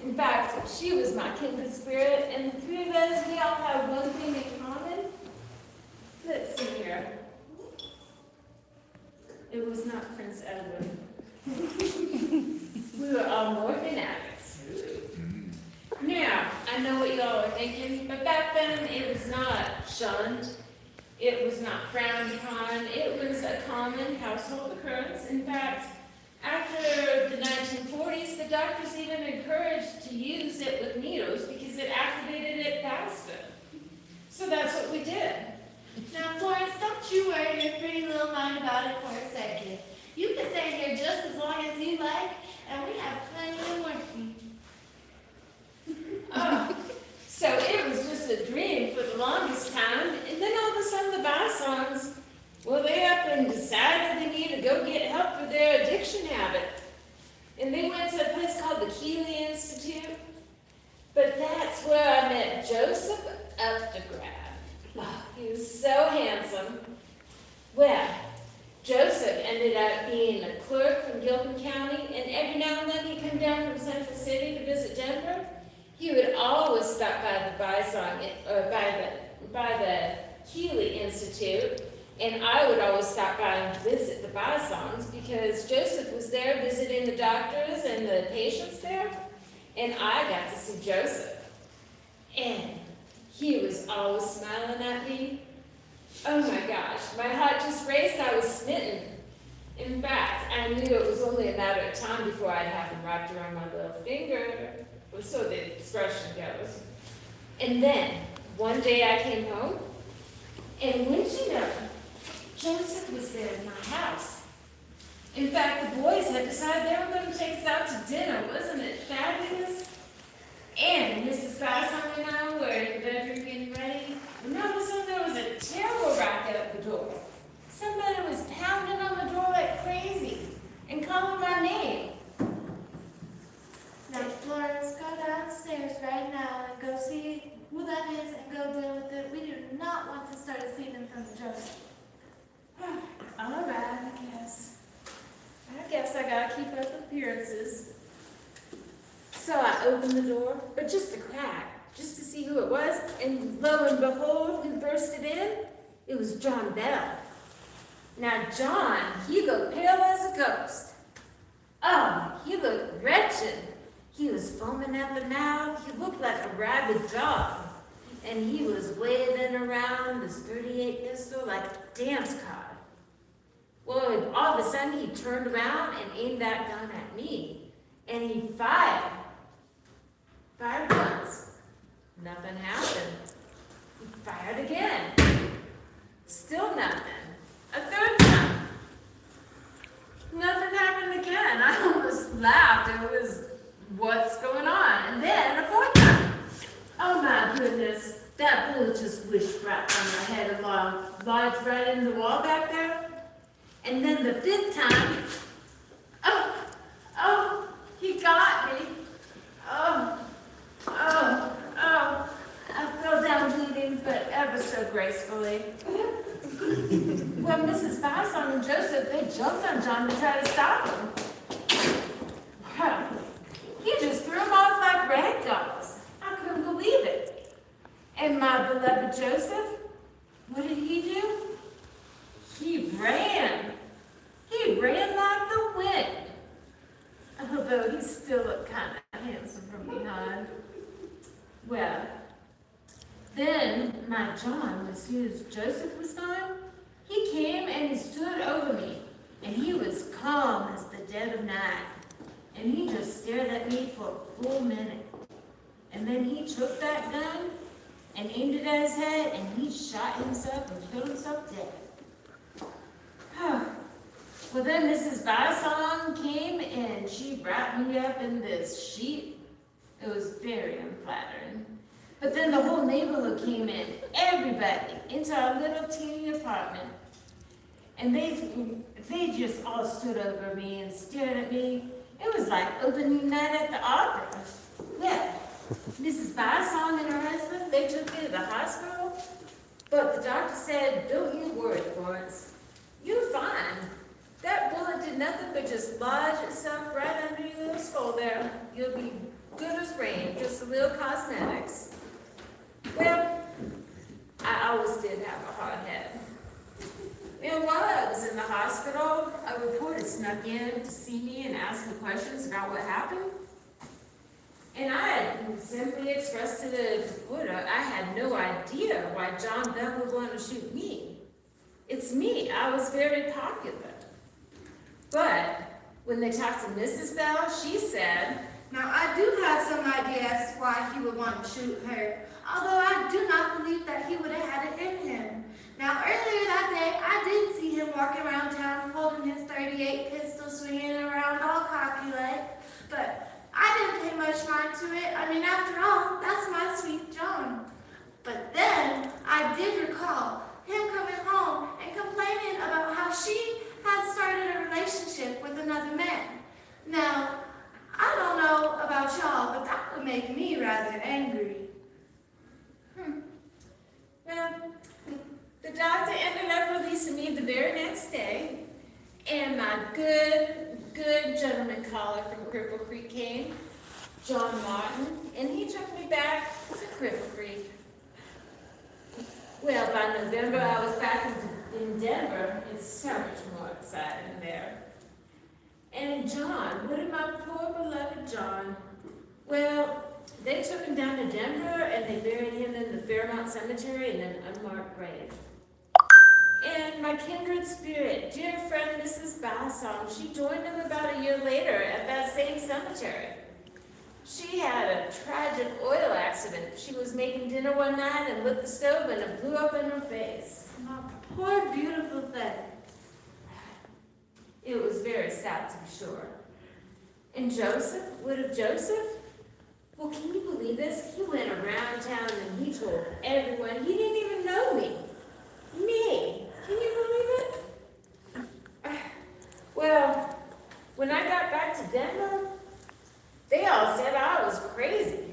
In fact, she was my kindred spirit, and the three of us, we all have one thing in common. Let's see here. It was not Prince Edward. We were all morphine addicts. Now, I know what y'all are thinking, but back then it was not shunned. It was not frowned upon. It was a common household occurrence. In fact, after the 1940s, the doctors even encouraged to use it with needles because it activated it faster. So that's what we did. Now, Florence, don't you worry your pretty little mind about it for a second. You can stay here just as long as you like, and we have plenty of morphine. So it was just a dream for the longest time, and then all of a sudden the Bysongs, well, they up and decided they needed to go get help for their addiction habit. And they went to a place called the Keeley Institute, but that's where I met Joseph Updegraff. Oh, he was so handsome. Well, Joseph ended up being a clerk from Gilpin County, and every now and then he'd come down from Central City to visit Denver. He would always stop by the Bysong, or by the Keeley Institute, and I would always stop by and visit the Bysongs because Joseph was there visiting the doctors and the patients there, and I got to see Joseph. And he was always smiling at me. Oh my gosh, my heart just raced. I was smitten. In fact, I knew it was only a matter of time before I'd have him wrapped around my little finger, or so the expression goes. And then, one day I came home, and wouldn't you know, Joseph was there in my house. In fact, the boys had decided they were going to take us out to dinner. Wasn't it fabulous? And Mrs. Bysong and I were in the bedroom getting ready. And all of a sudden there was a terrible racket at the door. Somebody was pounding on the door like crazy and calling my name. Now, Florence, go downstairs right now and go see who that is and go deal with it. We do not want to start a scene in front of Joseph. All right, I guess I gotta keep keep up appearances. So I opened the door, but just a crack, just to see who it was, and lo and behold, who bursted in? It was John Bell. Now John, he looked pale as a ghost. Oh, he looked wretched. He was foaming at the mouth. He looked like a rabid dog. And he was waving around his .38 pistol like a dance card. Well, all of a sudden he turned around and aimed that gun at me. And he fired. Fired once. Nothing happened. He fired again. Still nothing. A third time. Nothing happened again. I almost laughed. It was, what's going on? And then a fourth time. Oh my goodness. That bullet just whished right from my head along, lodged right in the wall back there. And then the fifth time, oh, he got me. Oh, I fell down bleeding, but ever so gracefully. Well, Mrs. Basson and Joseph, they jumped on John to try to stop him. Wow. He just threw him off like rag dolls. I couldn't believe it. And my beloved Joseph, what did he do? He ran. He ran like the wind. Although he still looked kind of handsome from behind. Well, then my John, as soon as Joseph was gone, he came and he stood over me. And he was calm as the dead of night. And he just stared at me for a full minute. And then he took that gun and aimed it at his head, and he shot himself and killed himself dead. Well, then Mrs. Basson came and she wrapped me up in this sheet. It was very unflattering. But then the whole neighborhood came in, everybody, into our little teeny apartment. And they just all stood over me and stared at me. It was like opening night at the opera. Well, Mrs. Basson and her husband, they took me to the hospital. But the doctor said, don't you worry, Florence. You're fine. That bullet did nothing but just lodge itself right under your little skull there. You'll be good as rain, just a little cosmetics. Well, I always did have a hard head. And while I was in the hospital, a reporter snuck in to see me and ask me questions about what happened. And I had simply expressed to the reporter I had no idea why John Bell would want to shoot me. It's me. I was very popular. But when they talked to Mrs. Bell, she said, now, I do have some idea as to why he would want to shoot her, although I do not believe that he would have had it in him. Now, earlier that day, I did see him walking around town holding his .38 pistol, swinging it around all cocky-like, but I didn't pay much mind to it. I mean, after all, that's my sweet John. But then, I did recall him coming home and complaining about how she had started a relationship with another man. Now, I don't know about y'all, but that would make me rather angry. well, the doctor ended up releasing me the very next day. And my good gentleman caller from Cripple Creek came, John Martin, and he took me back to Cripple Creek. Well, by November, I was back in Denver. It's so much more exciting there. And John, what did my poor beloved John? Well, they took him down to Denver and they buried him in the Fairmount Cemetery in an unmarked grave. And my kindred spirit, dear friend Mrs. Basson, she joined him about a year later at that same cemetery. She had a tragic oil accident. She was making dinner one night and lit the stove and it blew up in her face. My poor beautiful thing. It was very sad to be sure. And Joseph? What of Joseph? Well, can you believe this? He went around town and he told everyone he didn't even know me. Me. Can you believe it? Well, when I got back to Denver, they all said I was crazy.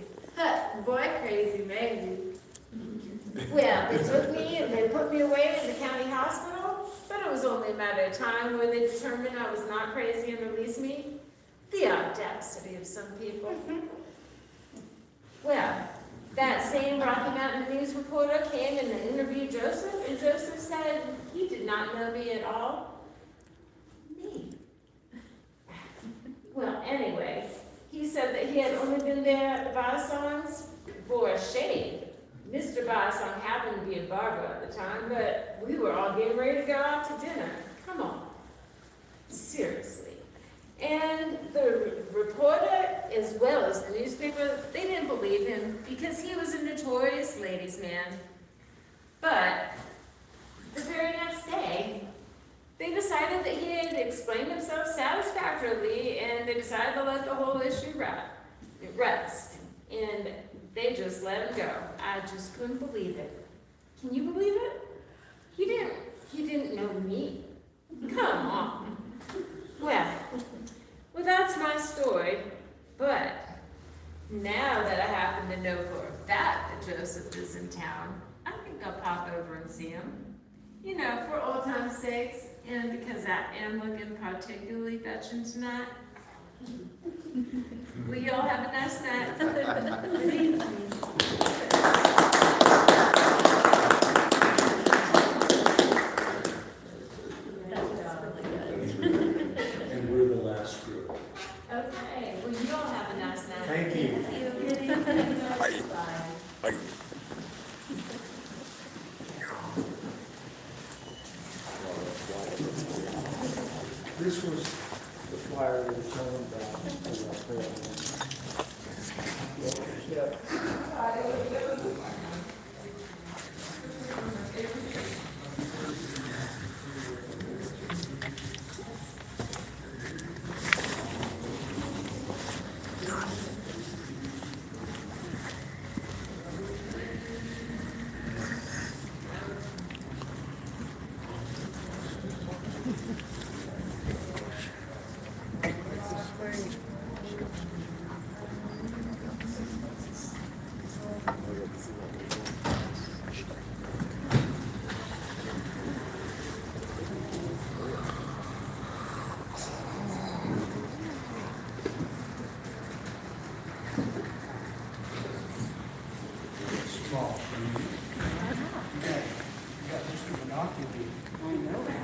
Boy, crazy, maybe. Well, they took me and they put me away in the county hospital, but it was only a matter of time where they determined I was not crazy and released me. The audacity of some people. Well, that same Rocky Mountain News reporter came and interviewed Joseph, and Joseph said he did not know me at all. Me. Well, anyway, he said that he had only been there at the Bassongs for a shave. Mr. Basson happened to be in Barbara at the time, but we were all getting ready to go out to dinner. Come on. Seriously. And the reporter, as well as the newspaper, they didn't believe him because he was a notorious ladies' man. But the very next day, they decided that he had explained himself satisfactorily, and they decided to let the whole issue rest. And they just let him go. I just couldn't believe it. Can you believe it? He didn't know me. Come on. Well, that's my story. But now that I happen to know for a fact that Joseph is in town, I think I'll pop over and see him. You know, for old time's sakes, and because I am looking particularly fetching tonight. Will you all have a nice night? Good evening. And we're the last group. Okay, well, you all have a nice night. Thank you. Good evening. Bye. This was the flyer that was shown about. Small. You got Mr. Monopoly. I know that.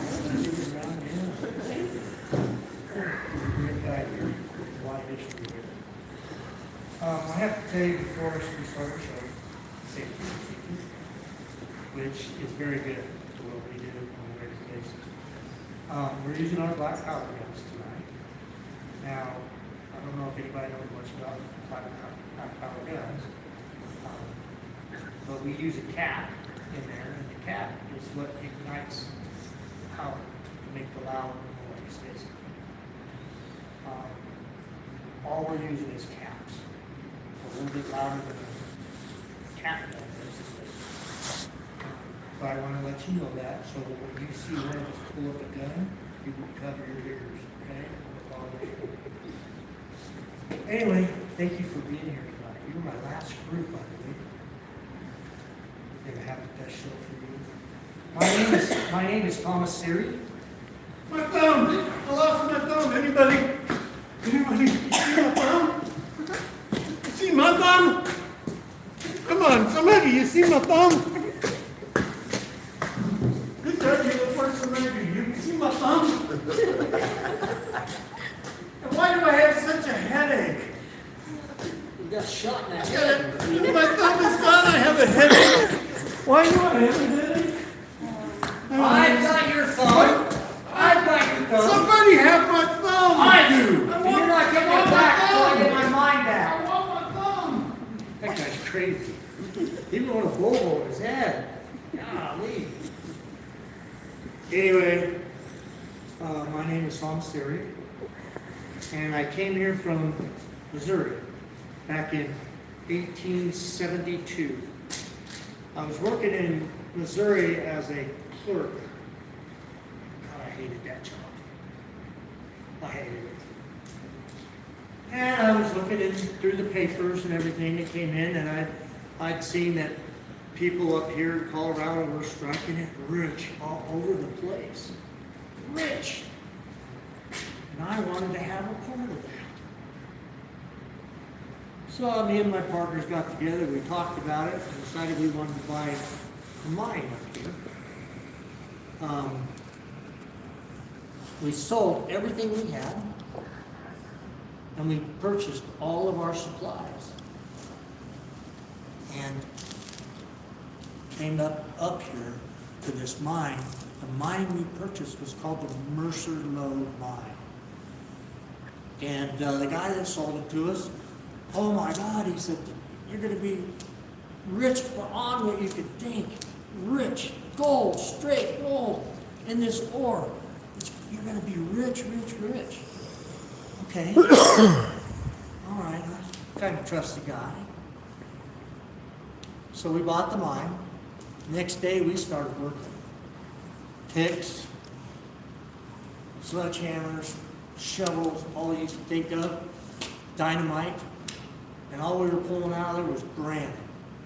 Around here. Great guy here. A lot of history here. I have to tell you before we start the show, safety procedure, which is very good to what we do on a regular basis. We're using our black powder guns tonight. Now, I don't know if anybody knows much about black powder guns, but we use a cap in there, and the cap is what ignites the powder to make the loud noise, basically. All we're using is caps. A little bit louder than a cap gun is. But I want to let you know that, so that when you see one of us pull up a gun, you will cover your ears, okay? Anyway, thank you for being here tonight. You're my last group, by the way. Gonna have the best show for you. My name is Thomas Siri. My thumb! I lost my thumb. Anybody see my thumb? You see my thumb? Come on, somebody, you see my thumb? Good job, you look worse than I do. You see my thumb? And why do I have such a headache? You got shot in that head. My thumb is gone, I have a headache. Why do I have a headache? I've got your thumb. I've got your thumb. Somebody have my thumb! I do. You're not getting it back until I get my mind I back. want my thumb! That guy's crazy. Even with a bobo in his head. Golly. Anyway, my name is Tom Siri, and I came here from Missouri back in 1872. I was working in Missouri as a clerk. God, I hated that job. I hated it. And I was looking through the papers and everything that came in, and I'd seen that people up here in Colorado were striking it rich all over the place. Rich. And I wanted to have a part of that. So me and my partners got together, we talked about it, and decided we wanted to buy a mine up here. We sold everything we had, and we purchased all of our supplies. And came up here to this mine. The mine we purchased was called the Mercer Lode Mine. And the guy that sold it to us, oh my God, he said, you're going to be rich beyond what you could think. Rich, gold, straight gold in this ore. You're going to be rich, rich, rich. Okay. All right, I kind of trust the guy. So we bought the mine. Next day we started working. Picks, sledgehammers, shovels, all you can think of, dynamite, and all we were pulling out of there was granite,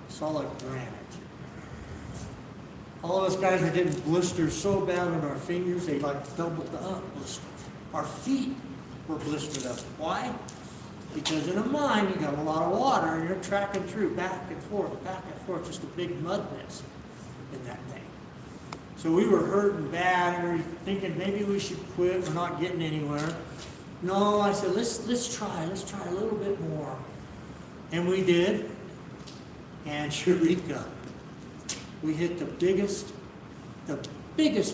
solid granite. All of us guys were getting blisters so bad on our fingers, they like doubled up blisters. Our feet were blistered up. Why? Because in a mine, you got a lot of water, and you're tracking through back and forth, just a big mud mess in that thing. So we were hurting bad, and we were thinking maybe we should quit, we're not getting anywhere. No, I said, let's try a little bit more. And we did, and Eureka, we hit the biggest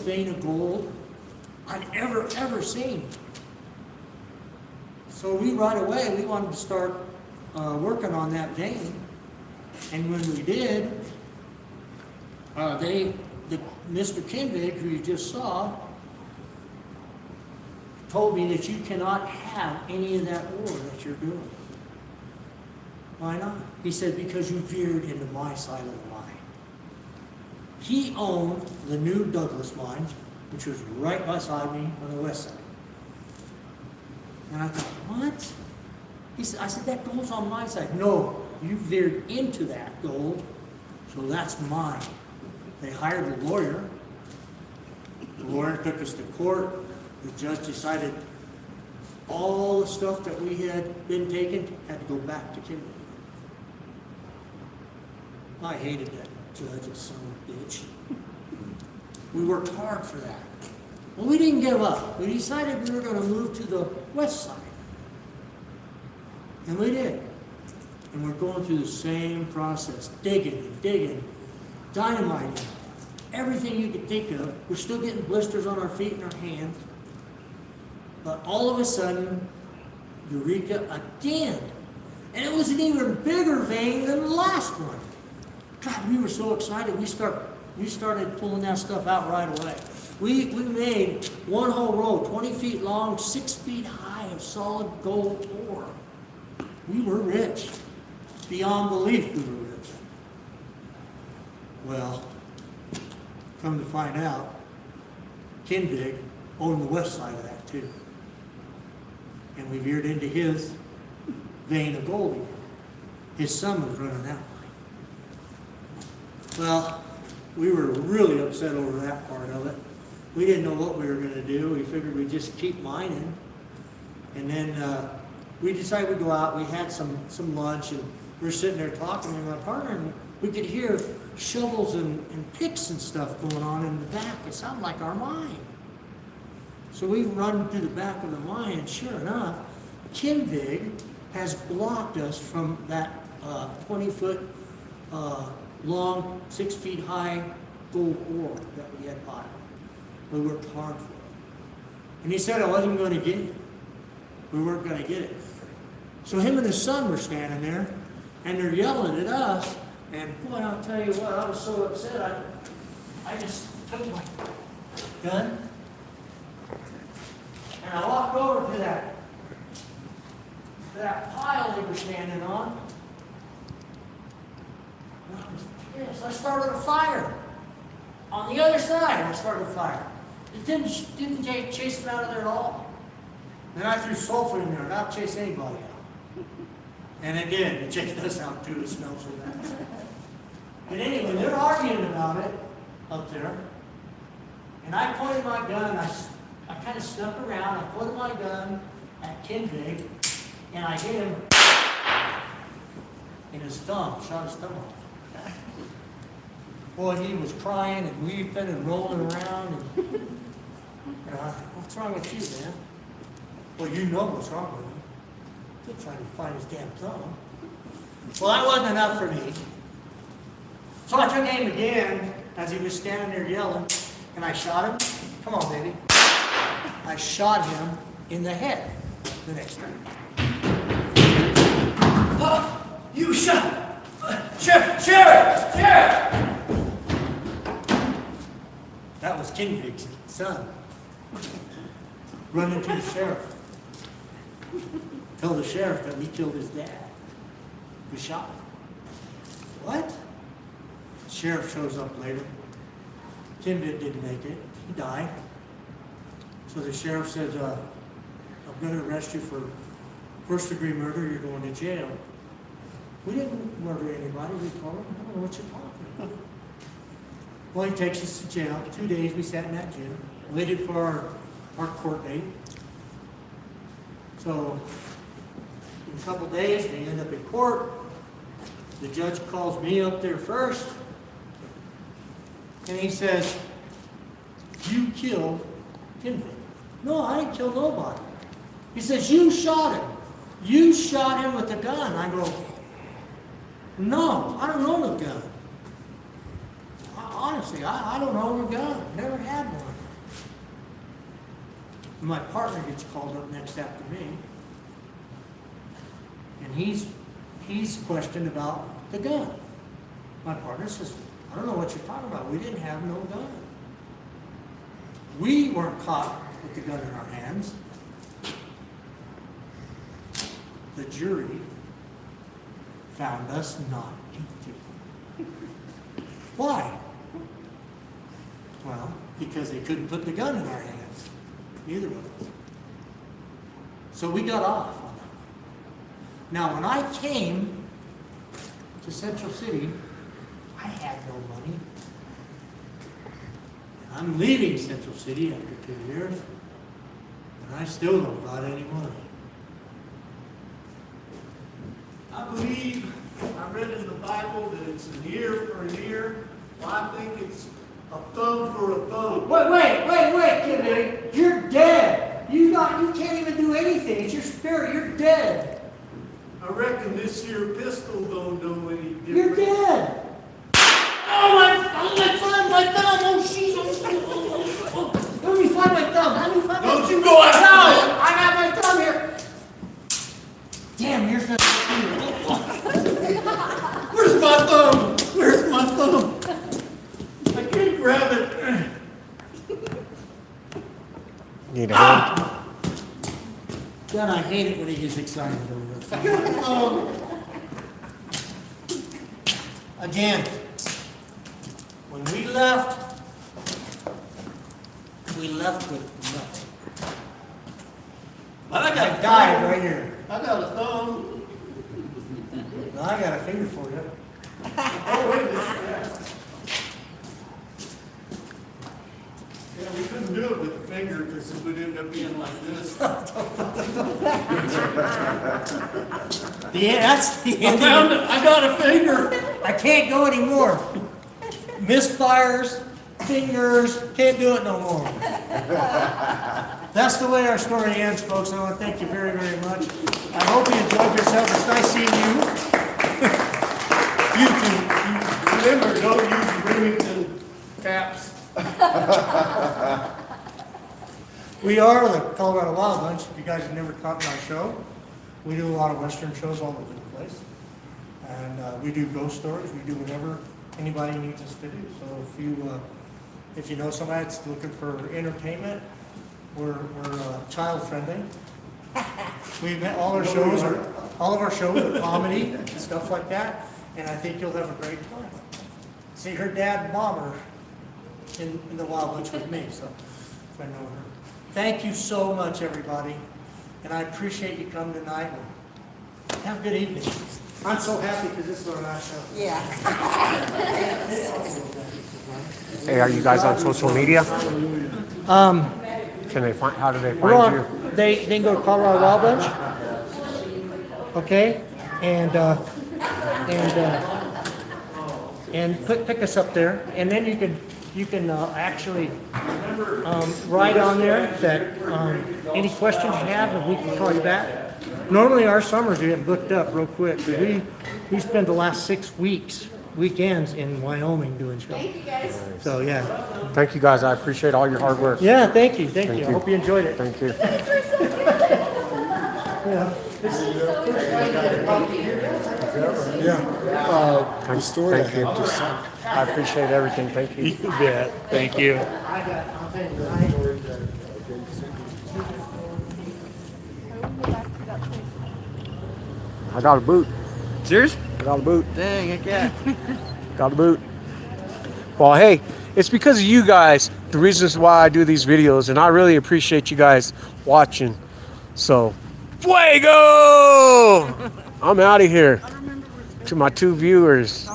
vein of gold I'd ever seen. So we right away, we wanted to start working on that vein. And when we did, Mr. Kinvig, who you just saw, told me that you cannot have any of that ore that you're doing. Why not? He said, because you veered into my side of the line. He owned the new Douglas mine, which was right beside me on the west side. And I thought, what? I said, that gold's on my side. No, you veered into that gold, so that's mine. They hired a lawyer. The lawyer took us to court. The judge decided all the stuff that we had been taken had to go back to Kimberly. I hated that judge, son of a bitch. We worked hard for that. Well, we didn't give up. We decided we were going to move to the west side. And we did. And we're going through the same process, digging and digging, dynamiting, everything you could think of. We're still getting blisters on our feet and our hands. But all of a sudden, Eureka again. And it was an even bigger vein than the last one. God, we were so excited. We started pulling that stuff out right away. We made one whole row, 20 feet long, 6 feet high of solid gold ore. We were rich. Beyond belief we were rich. Well, come to find out, Kinvig owned the west side of that too. And we veered into his vein of gold again. His son was running that line. Well, we were really upset over that part of it. We didn't know what we were going to do. We figured we'd just keep mining. And then we decided we'd go out. We had some lunch, and we were sitting there talking with my partner, and we could hear shovels and picks and stuff going on in the back. It sounded like our mine. So we run through the back of the mine, and sure enough, Kinvig has blocked us from that 20-foot long, 6 feet high gold ore that we had piled. We worked hard for it. And he said I wasn't going to get it. We weren't going to get it. So him and his son were standing there, and they're yelling at us. And boy, I'll tell you what, I was so upset. I just took my gun, and I walked over to that pile they were standing on. And I was pissed. I started a fire. On the other side, I started a fire. It didn't chase them out of there at all. Then I threw sulfur in there, and I'll chase anybody out. And it did. It chased us out too. It smelled so bad. But anyway, they're arguing about it up there. And I pointed my gun. I kind of snuck around. I pointed my gun at Kinvig, and I hit him in his thumb, shot his thumb off. Boy, he was crying and weeping and rolling around and, what's wrong with you, man? Well, you know what's wrong with him. He's trying to find his damn thumb. Well, that wasn't enough for me. So I took aim again as he was standing there yelling, and I shot him. Come on, baby. I shot him in the head the next time. You shot! Sheriff! That was Kinvig's son. Running to the sheriff. Tell the sheriff that we killed his dad. We shot him. What? The sheriff shows up later. Kinvig didn't make it. He died. So the sheriff said, I'm going to arrest you for first-degree murder. You're going to jail. We didn't murder anybody. We told him, I don't know what you're talking about. Well, he takes us to jail. 2 days we sat in that jail. Waited for our court date. So in a couple days, we end up in court. The judge calls me up there first. And he says, you killed Kinvig. No, I didn't kill nobody. He says, you shot him. You shot him with a gun. I go, no, I don't own a gun. Honestly, I don't own a gun. Never had one. My partner gets called up next after me. And he's questioned about the gun. My partner says, I don't know what you're talking about. We didn't have no gun. We weren't caught with the gun in our hands. The jury found us not guilty. Why? Well, because they couldn't put the gun in our hands. Neither of us. So we got off on that. Now, when I came to Central City, I had no money. I'm leaving Central City after 2 years, and I still don't got any money. I believe, I read in the Bible that it's an ear for an ear. Well, I think it's a thumb for a thumb. Wait, kid, you're dead. You can't even do anything. It's your spirit. You're dead. I reckon this here pistol don't do any different. You're dead. Oh, my thumb. Oh, jeez. Let me find my thumb. Don't you go out. No, I got my thumb here. Damn, here's the. Where's my thumb? Where's my thumb? I can't grab it. Need a hand? God, I hate it when he gets excited over it. Again, when we left with nothing. But I I died right here. I got a thumb. Now I got a finger for you. Oh, wait a minute. Yeah, we couldn't do it with the finger because it would end up being like this. That's the end. I got a finger. I can't go anymore. Misfires, fingers, can't do it no more. That's the way our story ends, folks. I want to thank you very, very much. I hope you enjoyed yourself. It's nice seeing you. You too. Remember, don't use Remington caps. We are the Colorado Wild Bunch. If you guys have never caught our show, we do a lot of Western shows all over the place. And we do ghost stories. We do whatever anybody needs us to do. So if you know somebody that's looking for entertainment, we're child friendly. All of our shows are comedy and stuff like that. And I think you'll have a great time. See, her dad and mom are in the Wild Bunch with me, so if I know her. Thank you so much, everybody, and I appreciate you coming tonight. Have a good evening. I'm so happy because this is our last show. Yeah. Hey, are you guys on social media? Can they find? How do they find you? They can go to Colorado Wild Bunch. Okay, and and pick us up there, and then you can actually write on there that any questions you have, and we can call you back. Normally, our summers get booked up real quick, 'cause we spend the last 6 weekends in Wyoming doing shows. Thank you, guys. So, yeah. Thank you guys. I appreciate all your hard work. Yeah, thank you. I you. hope you enjoyed it. Thank you. Yeah. Thank you. I appreciate everything. Thank you. You bet. Thank you. I got a boot. Serious? I got a boot. Dang, heck yeah. Got a boot. Well, hey, it's because of you guys, the reasons why I do these videos, and I really appreciate you guys watching. So, fuego! I'm out of here. To my 2 viewers.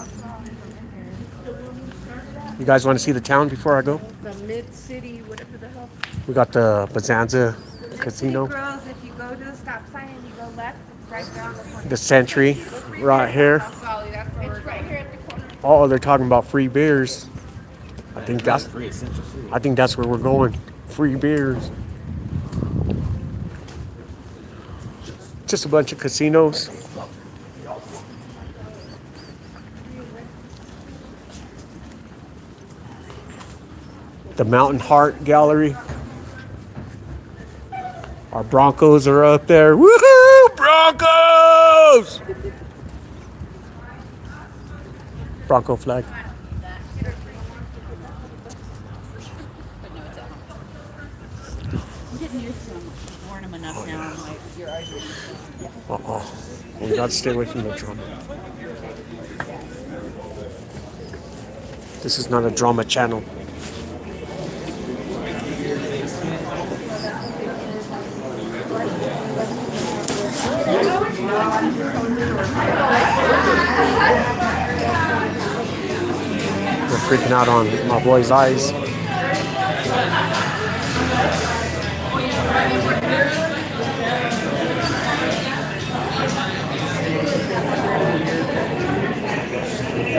You guys want to see the town before I go? The mid-city, whatever the hell. We got the Bonanza Casino, Girls, if you go to the stop sign and you go left, it's right there on the corner. the Century right here. It's right here at the corner. Oh, they're talking about free beers. I think that's free, essential free. I think that's where we're going. Free beers. Just a bunch of casinos. The Mountain Heart Gallery. Our Broncos are up there. Woohoo! Broncos! Bronco flag. I'm getting used to them. I've worn them enough now. I'm like, your eyes are. Uh-oh. We got to stay away from the drama. This is not a drama channel. We're freaking out on my boy's eyes.